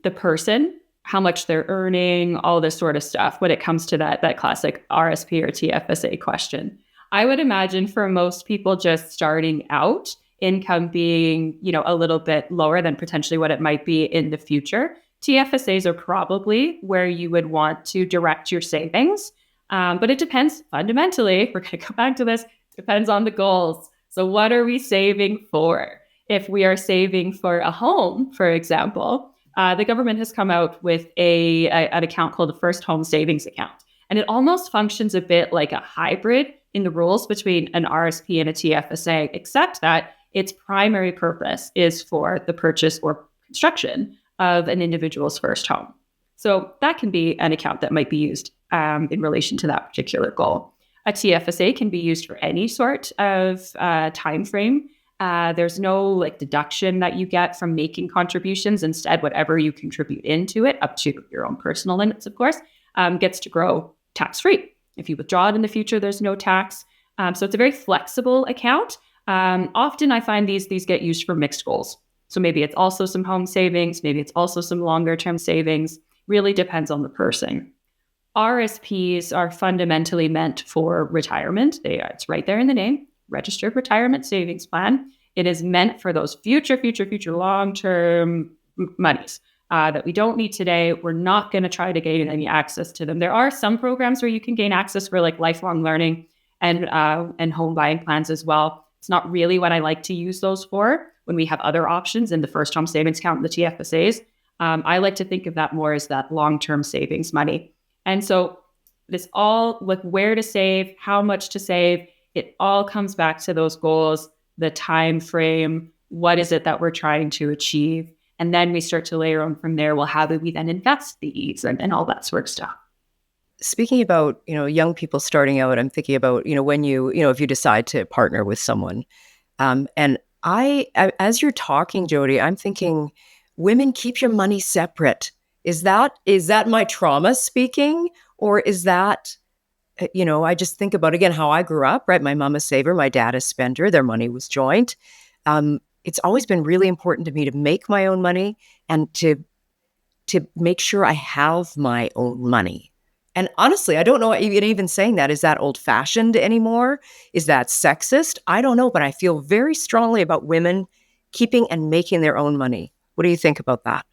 Speaker 2: the person, how much they're earning, all this sort of stuff when it comes to that classic RSP or TFSA question. I would imagine for most people just starting out, income being, a little bit lower than potentially what it might be in the future, TFSAs are probably where you would want to direct your savings. But it depends fundamentally, we're going to go back to this, depends on the goals. So what are we saving for? If we are saving for a home, for example, the government has come out with an account called the First Home Savings Account. And it almost functions a bit like a hybrid in the rules between an RSP and a TFSA, except that its primary purpose is for the purchase or construction of an individual's first home. So that can be an account that might be used in relation to that particular goal. A TFSA can be used for any sort of time frame. There's no deduction that you get from making contributions. Instead, whatever you contribute into it, up to your own personal limits, of course, gets to grow tax-free. If you withdraw it in the future, there's no tax. So it's a very flexible account. Often I find these get used for mixed goals. So maybe it's also some home savings, maybe it's also some longer term savings, really depends on the person. RSPs are fundamentally meant for retirement. It's right there in the name, registered retirement savings plan. It is meant for those future long-term monies that we don't need today. We're not going to try to gain any access to them. There are some programs where you can gain access for lifelong learning and home buying plans as well. It's not really what I like to use those for when we have other options in the First Home Savings Account and the TFSAs. I like to think of that more as that long-term savings money. And so this all, where to save, how much to save, it all comes back to those goals, the time frame, what is it that we're trying to achieve? And then we start to layer on from there, well, how do we then invest these and all that sort of stuff?
Speaker 1: Speaking about, young people starting out, I'm thinking about, when if you decide to partner with someone. And as you're talking, Jodi, I'm thinking, women, keep your money separate. Is that my trauma speaking, or is that I just think about, again, how I grew up, right? My mom a saver, my dad a spender, their money was joint. It's always been really important to me to make my own money and to make sure I have my own money. And honestly, I don't know, even saying that, is that old fashioned anymore? Is that sexist? I don't know, but I feel very strongly about women keeping and making their own money. What do you think about that?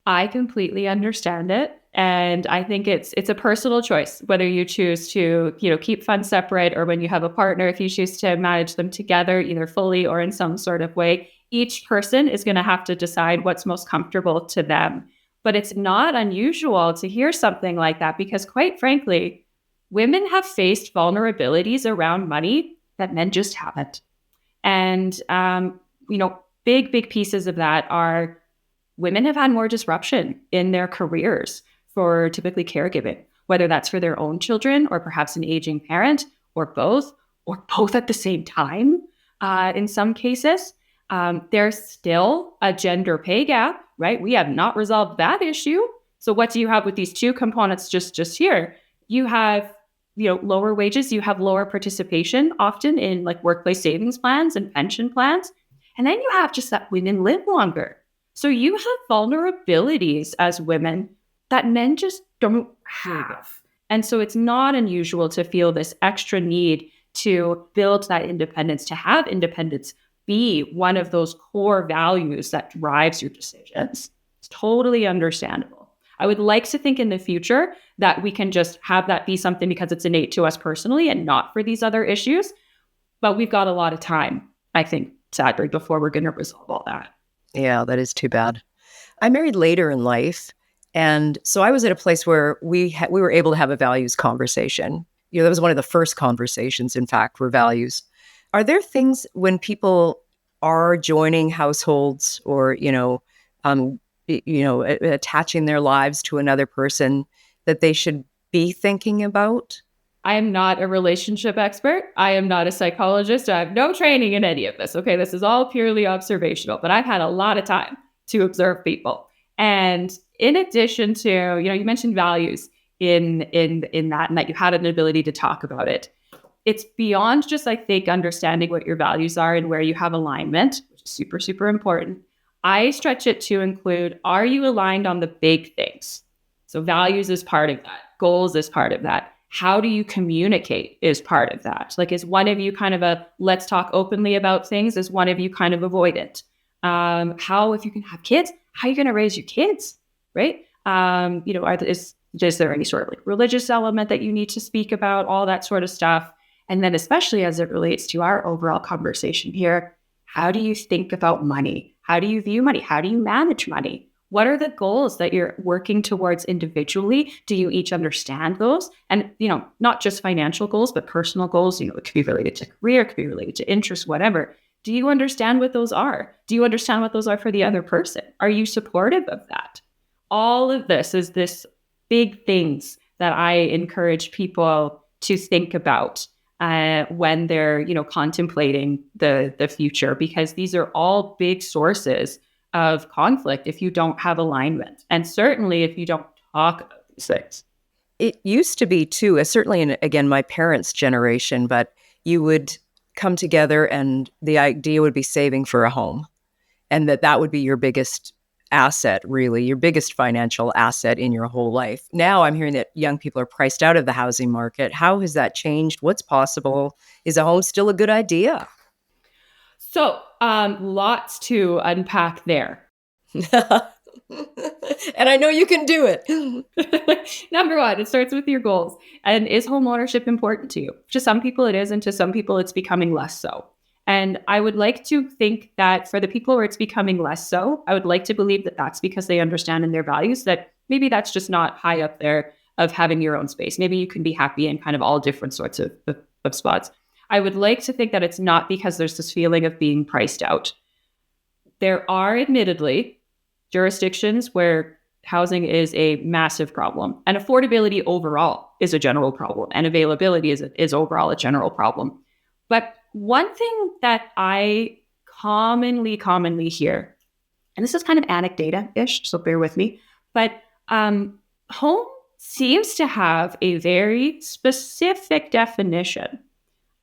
Speaker 2: I completely understand it. And I think it's a personal choice, whether you choose to, keep funds separate, or when you have a partner, if you choose to manage them together, either fully or in some sort of way. Each person is going to have to decide what's most comfortable to them. But it's not unusual to hear something like that because, quite frankly, women have faced vulnerabilities around money that men just haven't. And, big pieces of that are women have had more disruption in their careers for typically caregiving, whether that's for their own children or perhaps an aging parent or both at the same time. In some cases, there's still a gender pay gap, right? We have not resolved that issue. So what do you have with these two components just here? You have, lower wages, you have lower participation, often in like workplace savings plans and pension plans. And then you have just that women live longer. So you have vulnerabilities as women that men just don't have. And so it's not unusual to feel this extra need to build that independence, to have independence be one of those core values that drives your decisions. It's totally understandable. I would like to think in the future that we can just have that be something because it's innate to us personally and not for these other issues. But we've got a lot of time, I think, sadly, before we're going to resolve all that.
Speaker 1: Yeah, that is too bad. I married later in life. And so I was at a place where we were able to have a values conversation. That was one of the first conversations, in fact, were values. Are there things when people are joining households or, attaching their lives to another person that they should be thinking about?
Speaker 2: I am not a relationship expert. I am not a psychologist. I have no training in any of this. Okay, this is all purely observational, but I've had a lot of time to observe people. And in addition to, you mentioned values in that, and that you had an ability to talk about it. It's beyond just, I think, understanding what your values are and where you have alignment, which is super, super important. I stretch it to include, are you aligned on the big things? So values is part of that. Goals is part of that. How do you communicate is part of that. Like, is one of you kind of a let's talk openly about things? Is one of you kind of avoidant? How, if you can have kids, how are you going to raise your kids, right? Is there any sort of like religious element that you need to speak about? All that sort of stuff. And then especially as it relates to our overall conversation here, how do you think about money? How do you view money? How do you manage money? What are the goals that you're working towards individually? Do you each understand those? And, not just financial goals, but personal goals, it could be related to career, it could be related to interest, whatever. Do you understand what those are? Do you understand what those are for the other person? Are you supportive of that? All of this is this big things that I encourage people to think about when they're, contemplating the future, because these are all big sources of conflict if you don't have alignment. And certainly if you don't talk about these things.
Speaker 1: It used to be too, certainly in, again, my parents' generation, but you would come together and the idea would be saving for a home, and that would be your biggest asset, really, your biggest financial asset in your whole life. Now I'm hearing that young people are priced out of the housing market. How has that changed? What's possible? Is a home still a good idea?
Speaker 2: So lots to unpack there.
Speaker 1: And I know you can do it.
Speaker 2: Number one, it starts with your goals. And is home ownership important to you? To some people it is, and to some people it's becoming less so. And I would like to think that for the people where it's becoming less so, I would like to believe that that's because they understand in their values that maybe that's just not high up there of having your own space. Maybe you can be happy in kind of all different sorts of spots. I would like to think that it's not because there's this feeling of being priced out. There are admittedly jurisdictions where housing is a massive problem, and affordability overall is a general problem, and availability is overall a general problem. But one thing that I commonly hear, and this is kind of anecdata-ish, so bear with me, but homes seems to have a very specific definition.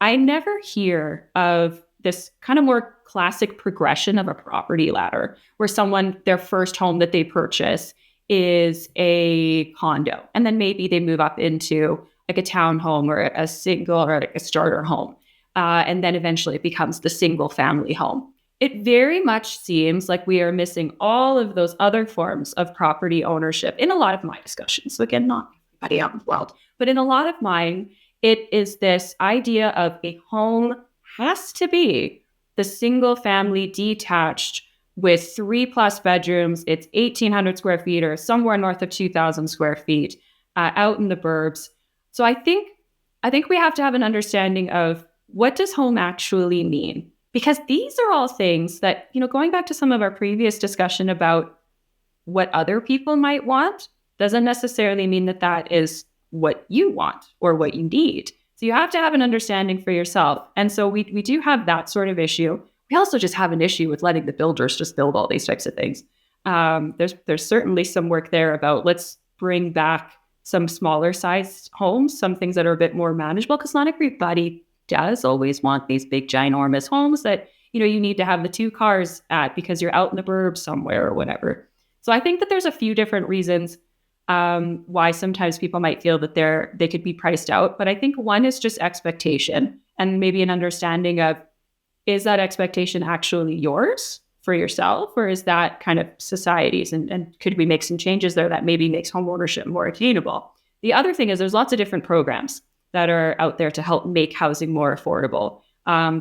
Speaker 2: I never hear of this kind of more classic progression of a property ladder where someone, their first home that they purchase is a condo. And then maybe they move up into like a townhome or a single or like a starter home. And then eventually it becomes the single family home. It very much seems like we are missing all of those other forms of property ownership in a lot of my discussions. So again, not everybody out in the world, but in a lot of mine, it is this idea of a home has to be the single family detached with 3+ bedrooms. It's 1,800 square feet or somewhere north of 2,000 square feet out in the burbs. So I think we have to have an understanding of what does home actually mean? Because these are all things that, going back to some of our previous discussion about what other people might want doesn't necessarily mean that that is what you want or what you need. So you have to have an understanding for yourself. And so we do have that sort of issue. We also just have an issue with letting the builders just build all these types of things. There's certainly some work there about let's bring back some smaller sized homes, some things that are a bit more manageable, because not everybody does always want these big ginormous homes that you need to have the 2 cars at because you're out in the burbs somewhere or whatever. So I think that there's a few different reasons why sometimes people might feel that they could be priced out. But I think one is just expectation and maybe an understanding of, is that expectation actually yours for yourself, or is that kind of society's? And could we make some changes there that maybe makes home ownership more attainable? The other thing is there's lots of different programs that are out there to help make housing more affordable.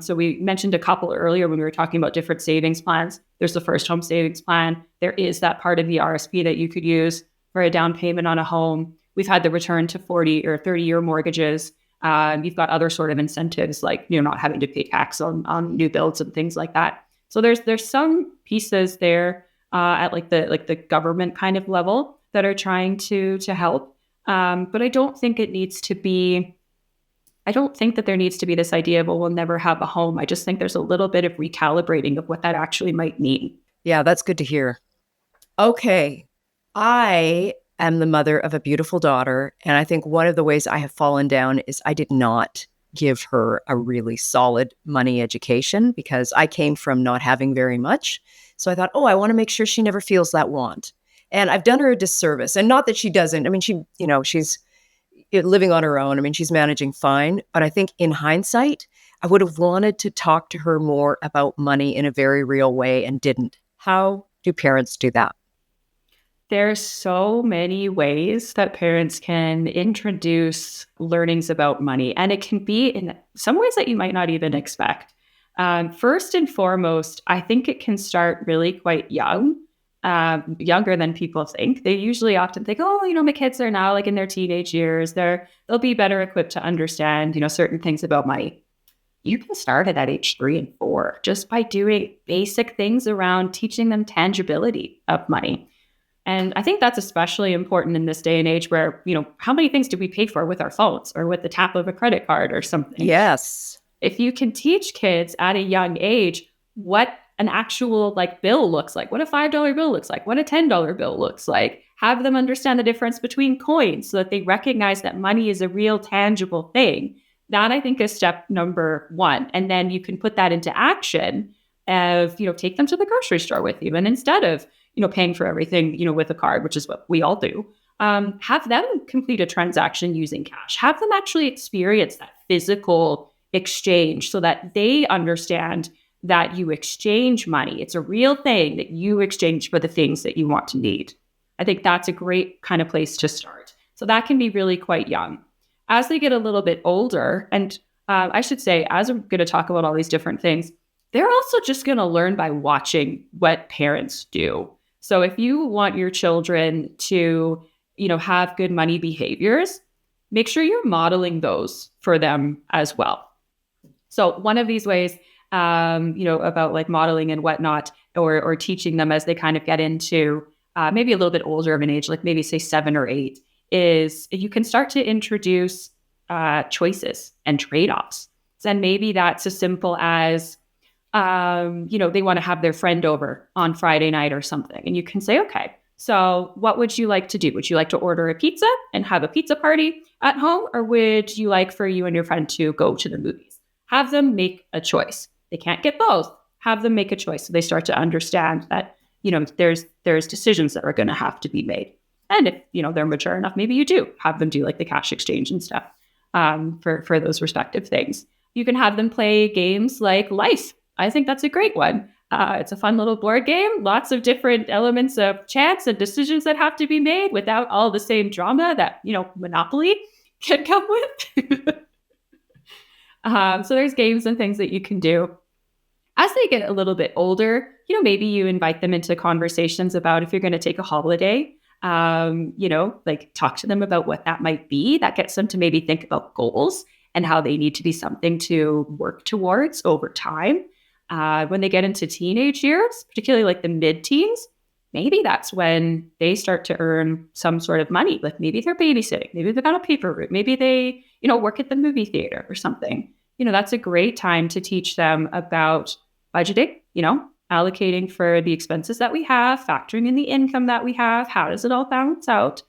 Speaker 2: So we mentioned a couple earlier when we were talking about different savings plans. There's the first home savings plan. There is that part of the RSP that you could use for a down payment on a home. We've had the return to 40 or 30-year mortgages. You've got other sort of incentives like not having to pay tax on new builds and things like that. So there's some pieces there at like the government kind of level that are trying to help. But I don't think there needs to be this idea of, well, we'll never have a home. I just think there's a little bit of recalibrating of what that actually might mean.
Speaker 1: Yeah, that's good to hear. Okay. I am the mother of a beautiful daughter. And I think one of the ways I have fallen down is I did not give her a really solid money education because I came from not having very much. So I thought, I want to make sure she never feels that want. And I've done her a disservice. And not that she doesn't. I mean, she's living on her own. I mean, she's managing fine. But I think in hindsight, I would have wanted to talk to her more about money in a very real way and didn't. How do parents do that?
Speaker 2: There's so many ways that parents can introduce learnings about money, and it can be in some ways that you might not even expect. First and foremost, I think it can start really quite young, younger than people think. They usually often think, my kids are now like in their teenage years. They'll be better equipped to understand, certain things about money. You can start it at age 3 and 4 just by doing basic things around teaching them tangibility of money. And I think that's especially important in this day and age where, how many things do we pay for with our phones or with the tap of a credit card or something?
Speaker 1: Yes.
Speaker 2: If you can teach kids at a young age what an actual bill looks like, what a $5 bill looks like, what a $10 bill looks like, have them understand the difference between coins so that they recognize that money is a real tangible thing. That I think is step number 1. And then you can put that into action of, take them to the grocery store with you. And instead of paying for everything, with a card, which is what we all do, have them complete a transaction using cash. Have them actually experience that physical exchange so that they understand that you exchange money. It's a real thing that you exchange for the things that you want to need. I think that's a great kind of place to start. So that can be really quite young. As they get a little bit older, and I should say, as I'm going to talk about all these different things, they're also just going to learn by watching what parents do. So if you want your children to, have good money behaviors, make sure you're modeling those for them as well. So one of these ways, about modeling and whatnot, or teaching them as they kind of get into maybe a little bit older of an age, like maybe say 7 or 8, is you can start to introduce choices and trade-offs. And maybe that's as simple as, they want to have their friend over on Friday night or something. And you can say, okay, So what would you like to do? Would you like to order a pizza and have a pizza party at home? Or would you like for you and your friend to go to the movies? Have them make a choice. They can't get both. Have them make a choice. So they start to understand that, there's decisions that are going to have to be made. And if, they're mature enough, maybe you do have them do like the cash exchange and stuff for those respective things. You can have them play games like Life. I think that's a great one. It's a fun little board game, lots of different elements of chance and decisions that have to be made without all the same drama that, Monopoly can come with. So there's games and things that you can do. As they get a little bit older, maybe you invite them into conversations about if you're going to take a holiday, like talk to them about what that might be. That gets them to maybe think about goals and how they need to be something to work towards over time. When they get into teenage years, particularly like the mid-teens, maybe that's when they start to earn some sort of money. Like maybe they're babysitting, maybe they've got a paper route, maybe they, work at the movie theater or something. That's a great time to teach them about budgeting, allocating for the expenses that we have, factoring in the income that we have. How does it all balance out?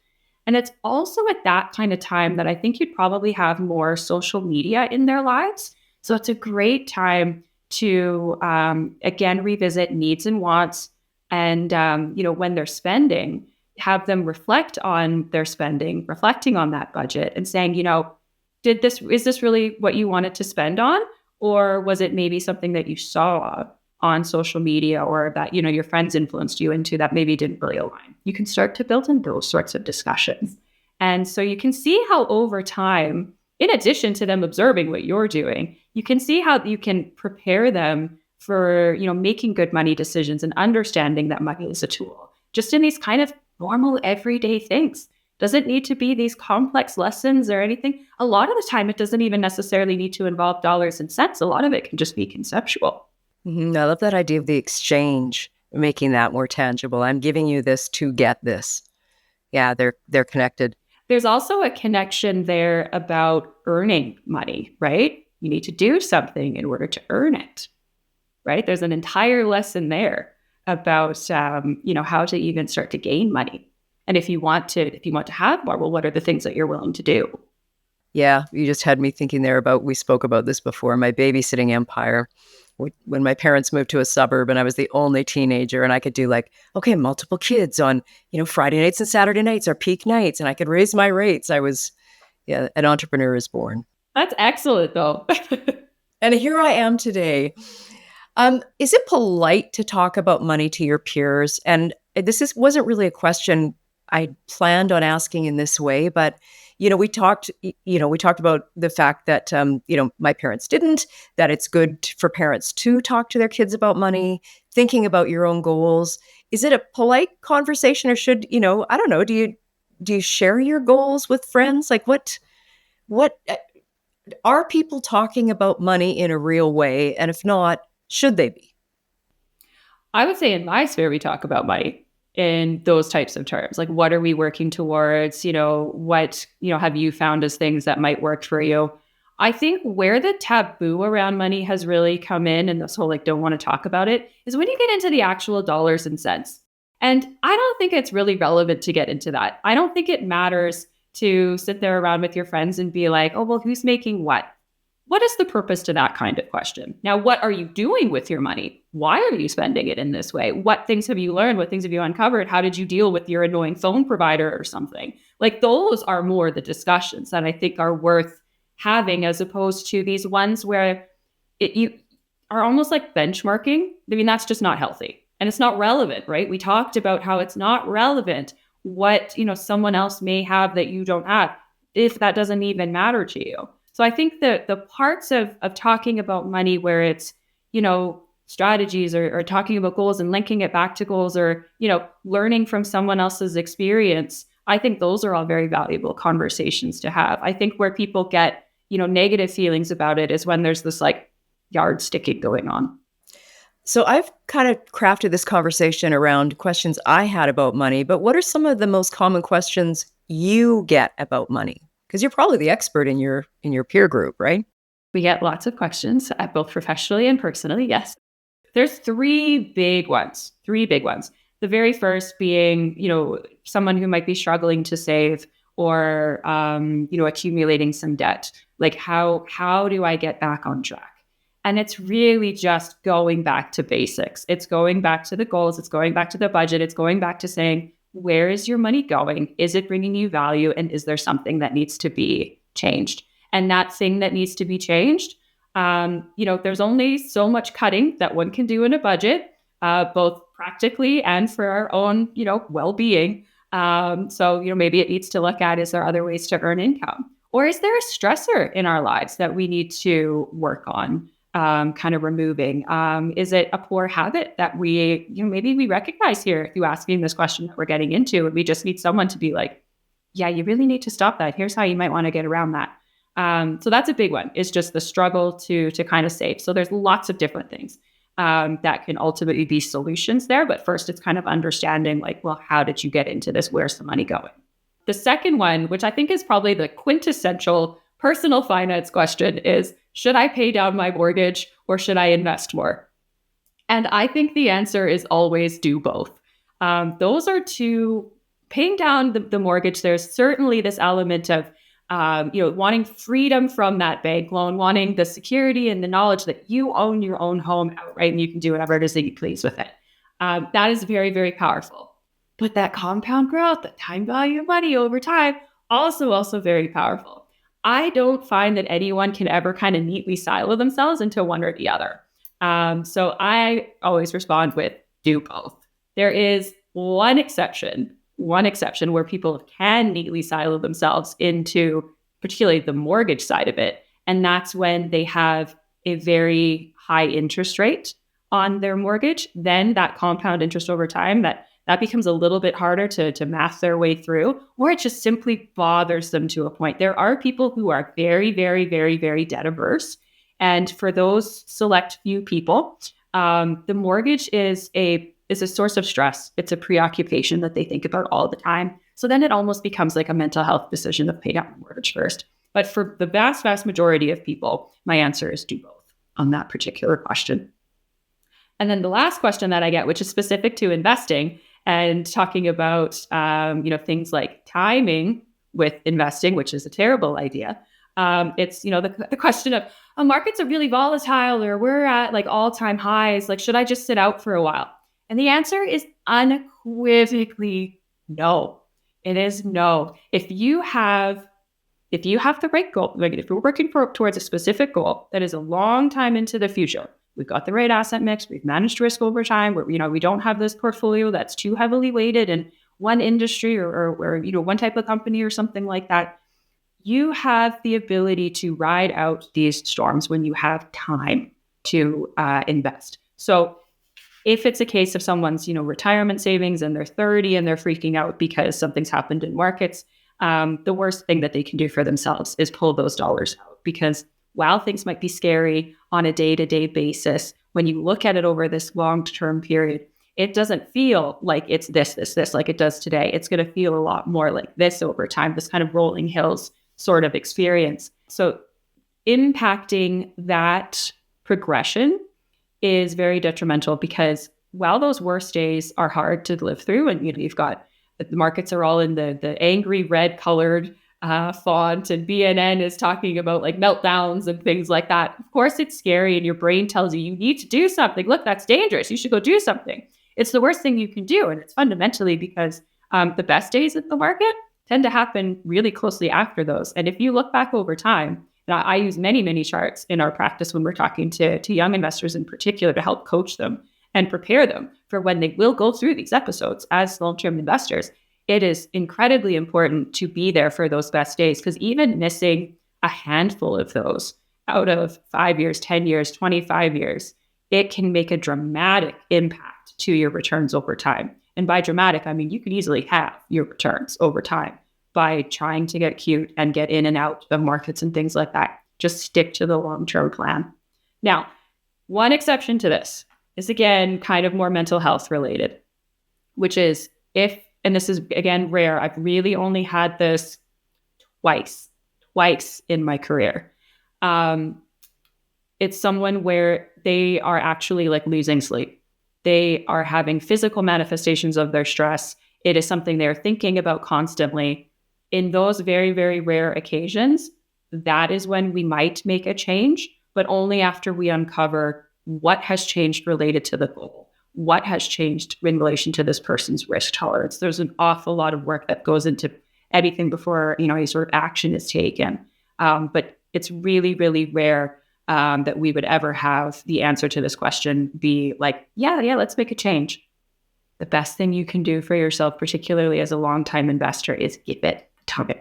Speaker 2: And it's also at that kind of time that I think you'd probably have more social media in their lives. So it's a great time to, again, revisit needs and wants. And, when they're spending, have them reflect on their spending, reflecting on that budget and saying, is this really what you wanted to spend on? Or was it maybe something that you saw on social media or that, your friends influenced you into that maybe didn't really align? You can start to build in those sorts of discussions. And so you can see how over time, in addition to them observing what you're doing, you can see how you can prepare them for, making good money decisions and understanding that money is a tool, just in these kind of normal everyday things. Doesn't need to be these complex lessons or anything. A lot of the time, it doesn't even necessarily need to involve dollars and cents. A lot of it can just be conceptual.
Speaker 1: Mm-hmm. I love that idea of the exchange, making that more tangible. I'm giving you this to get this. Yeah, they're connected.
Speaker 2: There's also a connection there about earning money, right? You need to do something in order to earn it, right? There's an entire lesson there about, how to even start to gain money. And if you want to have more, well, what are the things that you're willing to do?
Speaker 1: Yeah, you just had me thinking there about, we spoke about this before, my babysitting empire. When my parents moved to a suburb and I was the only teenager and I could do multiple kids on, Friday nights and Saturday nights are peak nights and I could raise my rates. An entrepreneur is born.
Speaker 2: That's excellent though.
Speaker 1: And here I am today. Is it polite to talk about money to your peers? And wasn't really a question I planned on asking in this way, but we talked about the fact that my parents didn't, that it's good for parents to talk to their kids about money, thinking about your own goals. Is it a polite conversation or should, I don't know, do you share your goals with friends? Like what are people talking about money in a real way? And if not, should they be?
Speaker 2: I would say in my sphere, we talk about money in those types of terms. Like, what are we working towards? What, have you found as things that might work for you? I think where the taboo around money has really come in and this whole don't want to talk about it is when you get into the actual dollars and cents. And I don't think it's really relevant to get into that. I don't think it matters to sit there around with your friends and be like, oh, well, who's making what? What is the purpose to that kind of question? Now, what are you doing with your money? Why are you spending it in this way? What things have you learned? What things have you uncovered? How did you deal with your annoying phone provider or something? Those are more the discussions that I think are worth having, as opposed to these ones where you are almost like benchmarking. I mean, that's just not healthy and it's not relevant, right? We talked about how it's not relevant what, someone else may have that you don't have, if that doesn't even matter to you. So I think that the parts of talking about money where it's, strategies or talking about goals and linking it back to goals or, learning from someone else's experience, I think those are all very valuable conversations to have. I think where people get, negative feelings about it is when there's this yard sticking going on.
Speaker 1: So I've kind of crafted this conversation around questions I had about money, but what are some of the most common questions you get about money? Because you're probably the expert in your peer group, right?
Speaker 2: We get lots of questions, both professionally and personally. Yes. There's three big ones. The very first being, someone who might be struggling to save or, accumulating some debt. Like how do I get back on track? And it's really just going back to basics. It's going back to the goals. It's going back to the budget. It's going back to saying, where is your money going? Is it bringing you value? And is there something that needs to be changed? And that thing that needs to be changed, there's only so much cutting that one can do in a budget, both practically and for our own, well-being. So maybe it needs to look at, is there other ways to earn income? Or is there a stressor in our lives that we need to work on? Kind of removing? Is it a poor habit that maybe we recognize here through asking this question that we're getting into, and we just need someone to be like, yeah, you really need to stop that. Here's how you might want to get around that. So that's a big one. It's just the struggle to kind of save. So there's lots of different things that can ultimately be solutions there. But first, it's kind of understanding like, well, how did you get into this? Where's the money going? The second one, which I think is probably the quintessential personal finance question, is, should I pay down my mortgage or should I invest more? And I think the answer is always do both. Those are two. Paying down the mortgage, there's certainly this element of, wanting freedom from that bank loan, wanting the security and the knowledge that you own your own home outright and you can do whatever it is that you please with it. That is very, very powerful. But that compound growth, the time value of money over time, also very powerful. I don't find that anyone can ever kind of neatly silo themselves into one or the other. So I always respond with do both. There is one exception where people can neatly silo themselves into particularly the mortgage side of it. And that's when they have a very high interest rate on their mortgage. Then that compound interest over time, that becomes a little bit harder to math their way through, or it just simply bothers them to a point. There are people who are very, very, very, very debt averse. And for those select few people, the mortgage is a source of stress. It's a preoccupation that they think about all the time. So then it almost becomes like a mental health decision of paying out the mortgage first. But for the vast, vast majority of people, my answer is do both on that particular question. And then the last question that I get, which is specific to investing, and talking about, things like timing with investing, which is a terrible idea. It's, the question of, markets are really volatile, or we're at like all-time highs. Like, should I just sit out for a while? And the answer is unequivocally no. It is no. If you have the right goal, like if we're working towards a specific goal that is a long time into the future, we've got the right asset mix, we've managed risk over time, where, we don't have this portfolio that's too heavily weighted in one industry or one type of company or something like that. You have the ability to ride out these storms when you have time to invest. So if it's a case of someone's, retirement savings and they're 30 and they're freaking out because something's happened in markets, the worst thing that they can do for themselves is pull those dollars out. Because while things might be scary on a day-to-day basis, when you look at it over this long-term period, it doesn't feel like it's this like it does today. It's going to feel a lot more like this over time, this kind of rolling hills sort of experience. So impacting that progression is very detrimental, because while those worst days are hard to live through, and you've got the markets are all in the angry red colored font, and BNN is talking about like meltdowns and things like that. Of course, it's scary, and your brain tells you need to do something. Look, that's dangerous. You should go do something. It's the worst thing you can do, and it's fundamentally because the best days in the market tend to happen really closely after those. And if you look back over time, and I use many, many charts in our practice when we're talking to young investors in particular to help coach them and prepare them for when they will go through these episodes as long-term investors. It is incredibly important to be there for those best days, because even missing a handful of those out of 5 years, 10 years, 25 years, it can make a dramatic impact to your returns over time. And by dramatic, I mean you can easily have your returns over time by trying to get cute and get in and out of markets and things like that. Just stick to the long-term plan. Now, one exception to this is, again, kind of more mental health related, which is and this is, again, rare. I've really only had this twice in my career. It's someone where they are actually like losing sleep. they are having physical manifestations of their stress. It is something they're thinking about constantly. In those very, very rare occasions, that is when we might make a change, but only after we uncover what has changed related to the goal, what has changed in relation to this person's risk tolerance. There's an awful lot of work that goes into anything before any sort of action is taken. But it's really, really rare that we would ever have the answer to this question be like, yeah, let's make a change. The best thing you can do for yourself, particularly as a long-time investor, is give it time.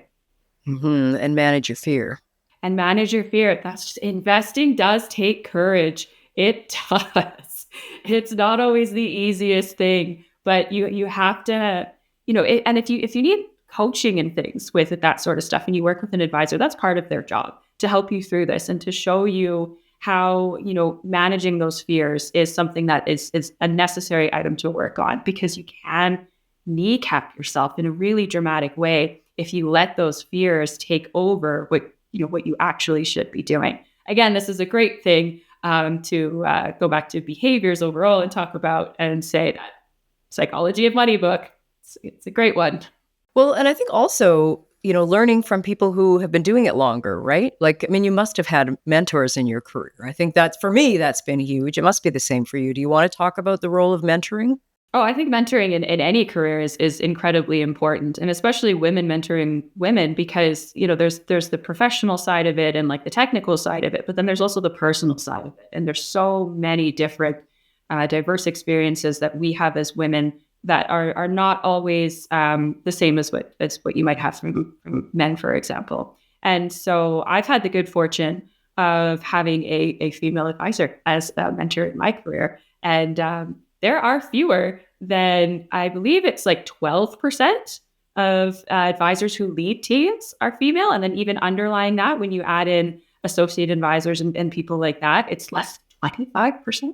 Speaker 1: And manage your fear.
Speaker 2: And manage your fear. That's just, investing does take courage. It does. It's not always the easiest thing, but you have to, and if you need coaching and things with that sort of stuff, and you work with an advisor, that's part of their job to help you through this and to show you how, managing those fears is something that is a necessary item to work on, because you can kneecap yourself in a really dramatic way if you let those fears take over what you actually should be doing. Again, this is a great thing to go back to behaviors overall and talk about and say that Psychology of Money book, it's a great one.
Speaker 1: Well, and I think also, learning from people who have been doing it longer, right? Like, I mean, you must have had mentors in your career. I think for me, that's been huge. It must be the same for you. Do you want to talk about the role of mentoring?
Speaker 2: Oh, I think mentoring in any career is incredibly important, and especially women mentoring women, because there's the professional side of it and like the technical side of it, but then there's also the personal side of it, and there's so many different diverse experiences that we have as women that are not always the same as what you might have from men, for example. And so I've had the good fortune of having a female advisor as a mentor in my career, and there are fewer than, I believe it's like 12% of advisors who lead teams are female. And then even underlying that, when you add in associate advisors and people like that, it's less than 25%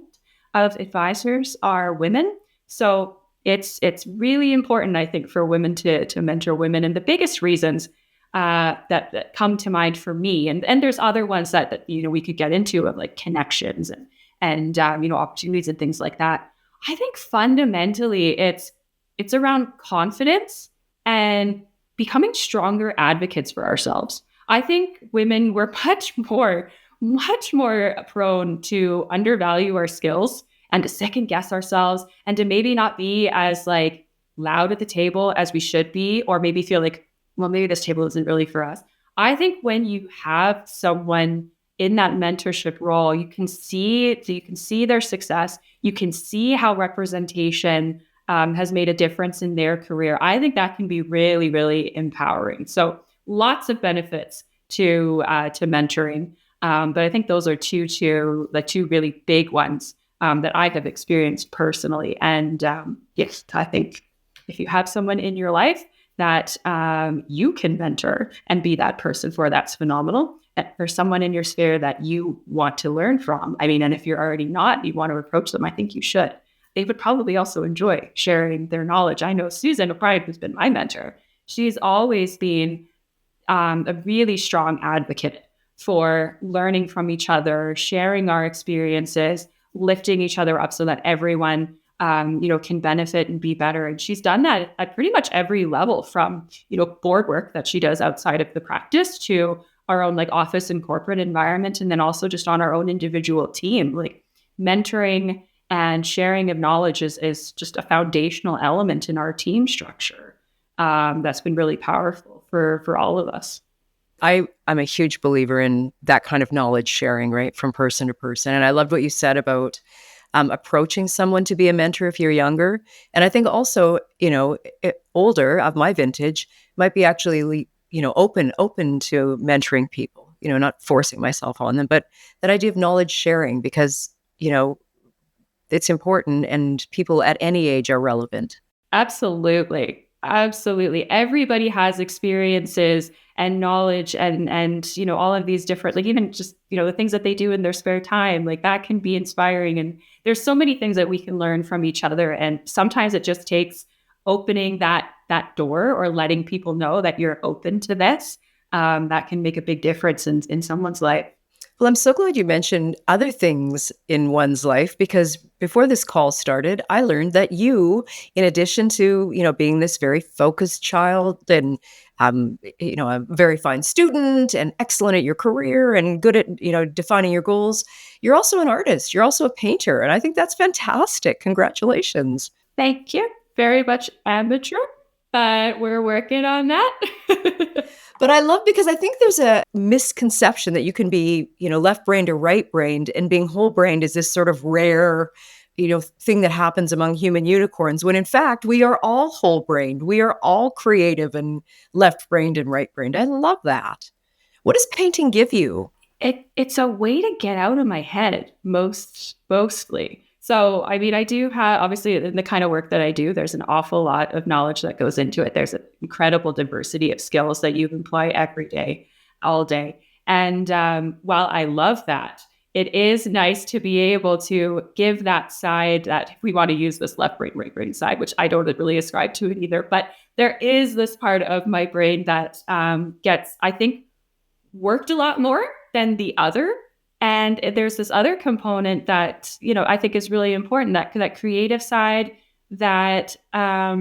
Speaker 2: of advisors are women. So it's really important, I think, for women to mentor women. And the biggest reasons that come to mind for me, and there's other ones that we could get into, of like connections and opportunities and things like that. I think fundamentally it's around confidence and becoming stronger advocates for ourselves. I think women were much more prone to undervalue our skills and to second guess ourselves and to maybe not be as like loud at the table as we should be, or maybe feel like, well, maybe this table isn't really for us. I think when you have someone in that mentorship role, you can see their success. You can see how representation has made a difference in their career. I think that can be really, really empowering. So lots of benefits to mentoring. But I think those are the two really big ones that I have experienced personally. And yes, I think if you have someone in your life that you can mentor and be that person for, that's phenomenal. Or someone in your sphere that you want to learn from. I mean, and if you're already not, you want to approach them, I think you should. They would probably also enjoy sharing their knowledge. I know Susan O'Brien, who's been my mentor, she's always been a really strong advocate for learning from each other, sharing our experiences, lifting each other up so that everyone can benefit and be better. And she's done that at pretty much every level, from, board work that she does outside of the practice to our own like office and corporate environment. And then also just on our own individual team, like mentoring and sharing of knowledge is just a foundational element in our team structure. That's been really powerful for all of us.
Speaker 1: I'm a huge believer in that kind of knowledge sharing, right, from person to person. And I loved what you said about approaching someone to be a mentor if you're younger. And I think also, older, of my vintage, might be actually, open to mentoring people, not forcing myself on them, but that idea of knowledge sharing, because, it's important and people at any age are relevant.
Speaker 2: Absolutely. Everybody has experiences and knowledge and all of these different, like even just, the things that they do in their spare time, like that can be inspiring. And there's so many things that we can learn from each other. And sometimes it just takes opening that door or letting people know that you're open to this. That can make a big difference in someone's life.
Speaker 1: Well, I'm so glad you mentioned other things in one's life because before this call started, I learned that you, in addition to, being this very focused child and, a very fine student and excellent at your career and good at, defining your goals, you're also an artist. You're also a painter. And I think that's fantastic. Congratulations.
Speaker 2: Thank you. Very much amateur, but we're working on that.
Speaker 1: But I love because I think there's a misconception that you can be, left-brained or right-brained, and being whole-brained is this sort of rare, thing that happens among human unicorns, when in fact, we are all whole-brained. We are all creative and left-brained and right-brained. I love that. What does painting give you?
Speaker 2: It's a way to get out of my head mostly. So, I mean, I do have, obviously, in the kind of work that I do, there's an awful lot of knowledge that goes into it. There's an incredible diversity of skills that you employ every day, all day. And while I love that, it is nice to be able to give that side that, if we want to use this left brain, right brain side, which I don't really ascribe to it either, but there is this part of my brain that gets, I think, worked a lot more than the other. And there's this other component that, I think is really important, that creative side, that, a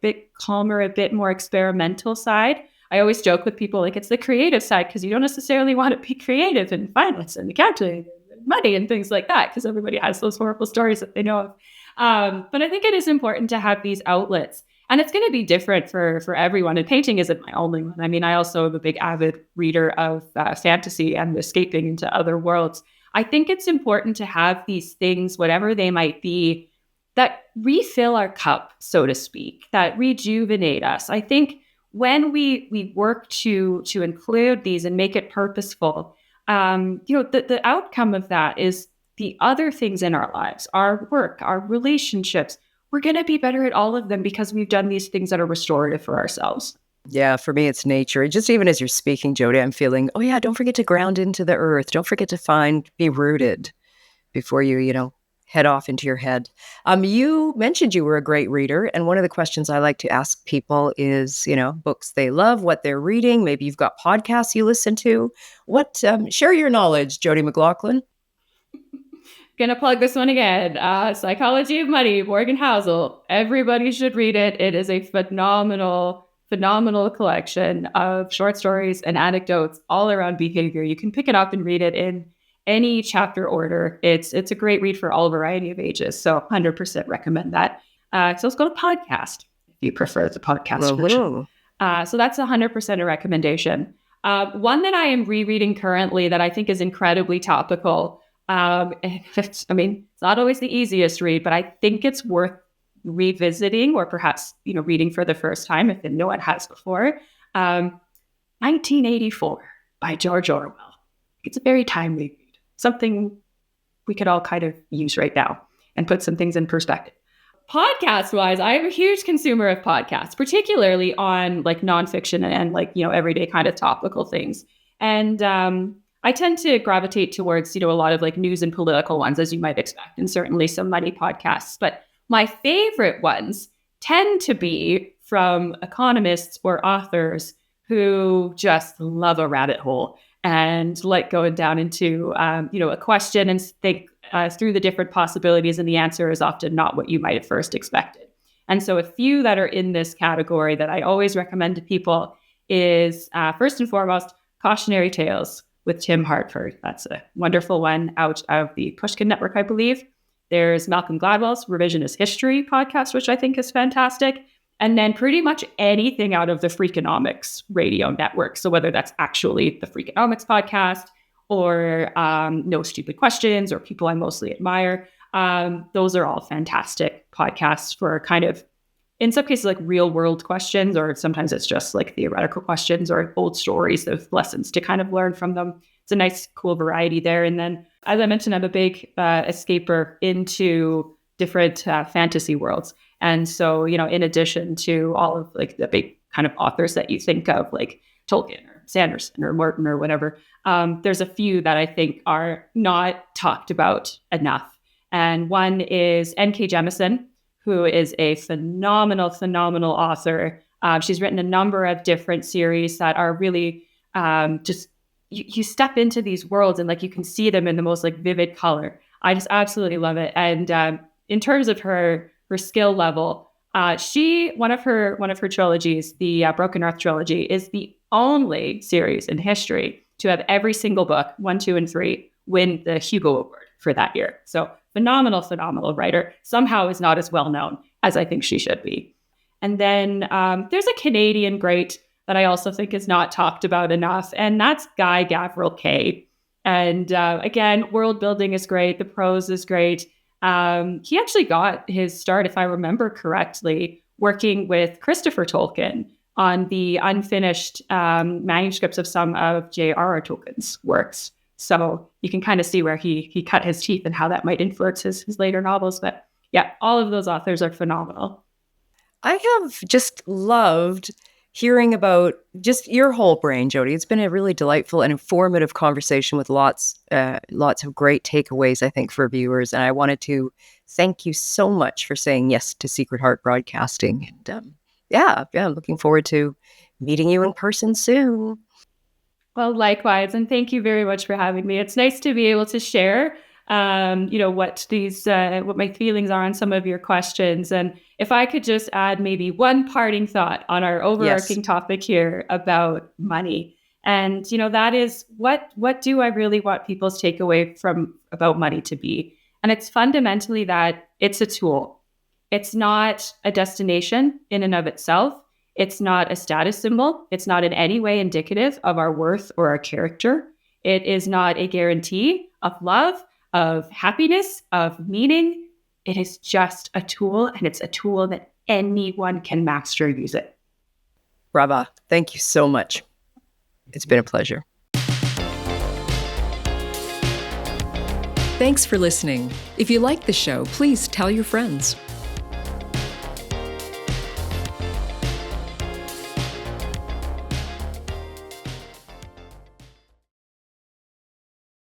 Speaker 2: bit calmer, a bit more experimental side. I always joke with people, like, it's the creative side because you don't necessarily want to be creative in finance and accounting and money and things like that, because everybody has those horrible stories that they know of. But I think it is important to have these outlets. And it's going to be different for everyone. And painting isn't my only one. I mean, I also am a big avid reader of fantasy and escaping into other worlds. I think it's important to have these things, whatever they might be, that refill our cup, so to speak, that rejuvenate us. I think when we work to include these and make it purposeful, the outcome of that is the other things in our lives, our work, our relationships. We're going to be better at all of them because we've done these things that are restorative for ourselves.
Speaker 1: Yeah, for me, it's nature. Just even as you're speaking, Jodi, I'm feeling, oh yeah, don't forget to ground into the earth. Don't forget to be rooted before you, head off into your head. You mentioned you were a great reader. And one of the questions I like to ask people is, books they love, what they're reading. Maybe you've got podcasts you listen to. Share your knowledge, Jodi McLaughlin.
Speaker 2: Gonna plug this one again. Psychology of Money, Morgan Housel. Everybody should read it. It is a phenomenal collection of short stories and anecdotes all around behavior. You can pick it up and read it in any chapter order. It's a great read for all variety of ages. So 100% recommend that. So let's go to podcast if you prefer the podcast version. So that's 100% a recommendation. One that I am rereading currently that I think is incredibly topical. It's not always the easiest read, but I think it's worth revisiting, or perhaps, reading for the first time if no one has before. 1984 by George Orwell. It's a very timely read, something we could all kind of use right now and put some things in perspective. Podcast-wise, I'm a huge consumer of podcasts, particularly on like nonfiction and everyday kind of topical things. And I tend to gravitate towards, a lot of like news and political ones, as you might expect, and certainly some money podcasts. But my favorite ones tend to be from economists or authors who just love a rabbit hole and like going down into, a question and think through the different possibilities. And the answer is often not what you might have first expected. And so a few that are in this category that I always recommend to people is first and foremost, Cautionary Tales with Tim Hartford. That's a wonderful one out of the Pushkin Network, I believe. There's Malcolm Gladwell's Revisionist History podcast, which I think is fantastic. And then pretty much anything out of the Freakonomics radio network. So whether that's actually the Freakonomics podcast or No Stupid Questions or People I Mostly Admire, those are all fantastic podcasts for kind of, in some cases, like real world questions, or sometimes it's just like theoretical questions or old stories of lessons to kind of learn from them. It's a nice, cool variety there. And then, as I mentioned, I'm a big escaper into different fantasy worlds. And so, in addition to all of like the big kind of authors that you think of, like Tolkien or Sanderson or Morton or whatever, there's a few that I think are not talked about enough. And one is N.K. Jemisin, who is a phenomenal author. She's written a number of different series that are really just you step into these worlds and like you can see them in the most like vivid color. I just absolutely love it. And in terms of her skill level, one of her trilogies, the Broken Earth trilogy, is the only series in history to have every single book, 1, 2, and 3, win the Hugo Award for that year. So phenomenal writer. Somehow is not as well known as I think she should be. And then there's a Canadian great that I also think is not talked about enough, and that's Guy Gavriel Kay. And again, world building is great. The prose is great. He actually got his start, if I remember correctly, working with Christopher Tolkien on the unfinished manuscripts of some of J.R.R. Tolkien's works. So you can kind of see where he cut his teeth and how that might influence his later novels. But yeah, all of those authors are phenomenal.
Speaker 1: I have just loved hearing about just your whole brain, Jodi. It's been a really delightful and informative conversation with lots of great takeaways, I think, for viewers. And I wanted to thank you so much for saying yes to Secret Heart Broadcasting. And I'm looking forward to meeting you in person soon.
Speaker 2: Well, likewise, and thank you very much for having me. It's nice to be able to share, what my feelings are on some of your questions. And if I could just add maybe one parting thought on our overarching topic here about money, and that is what do I really want people's takeaway from about money to be? And it's fundamentally that it's a tool. It's not a destination in and of itself. It's not a status symbol. It's not in any way indicative of our worth or our character. It is not a guarantee of love, of happiness, of meaning. It is just a tool, and it's a tool that anyone can master use it.
Speaker 1: Brava. Thank you so much. It's been a pleasure. Thanks for listening. If you like the show, please tell your friends.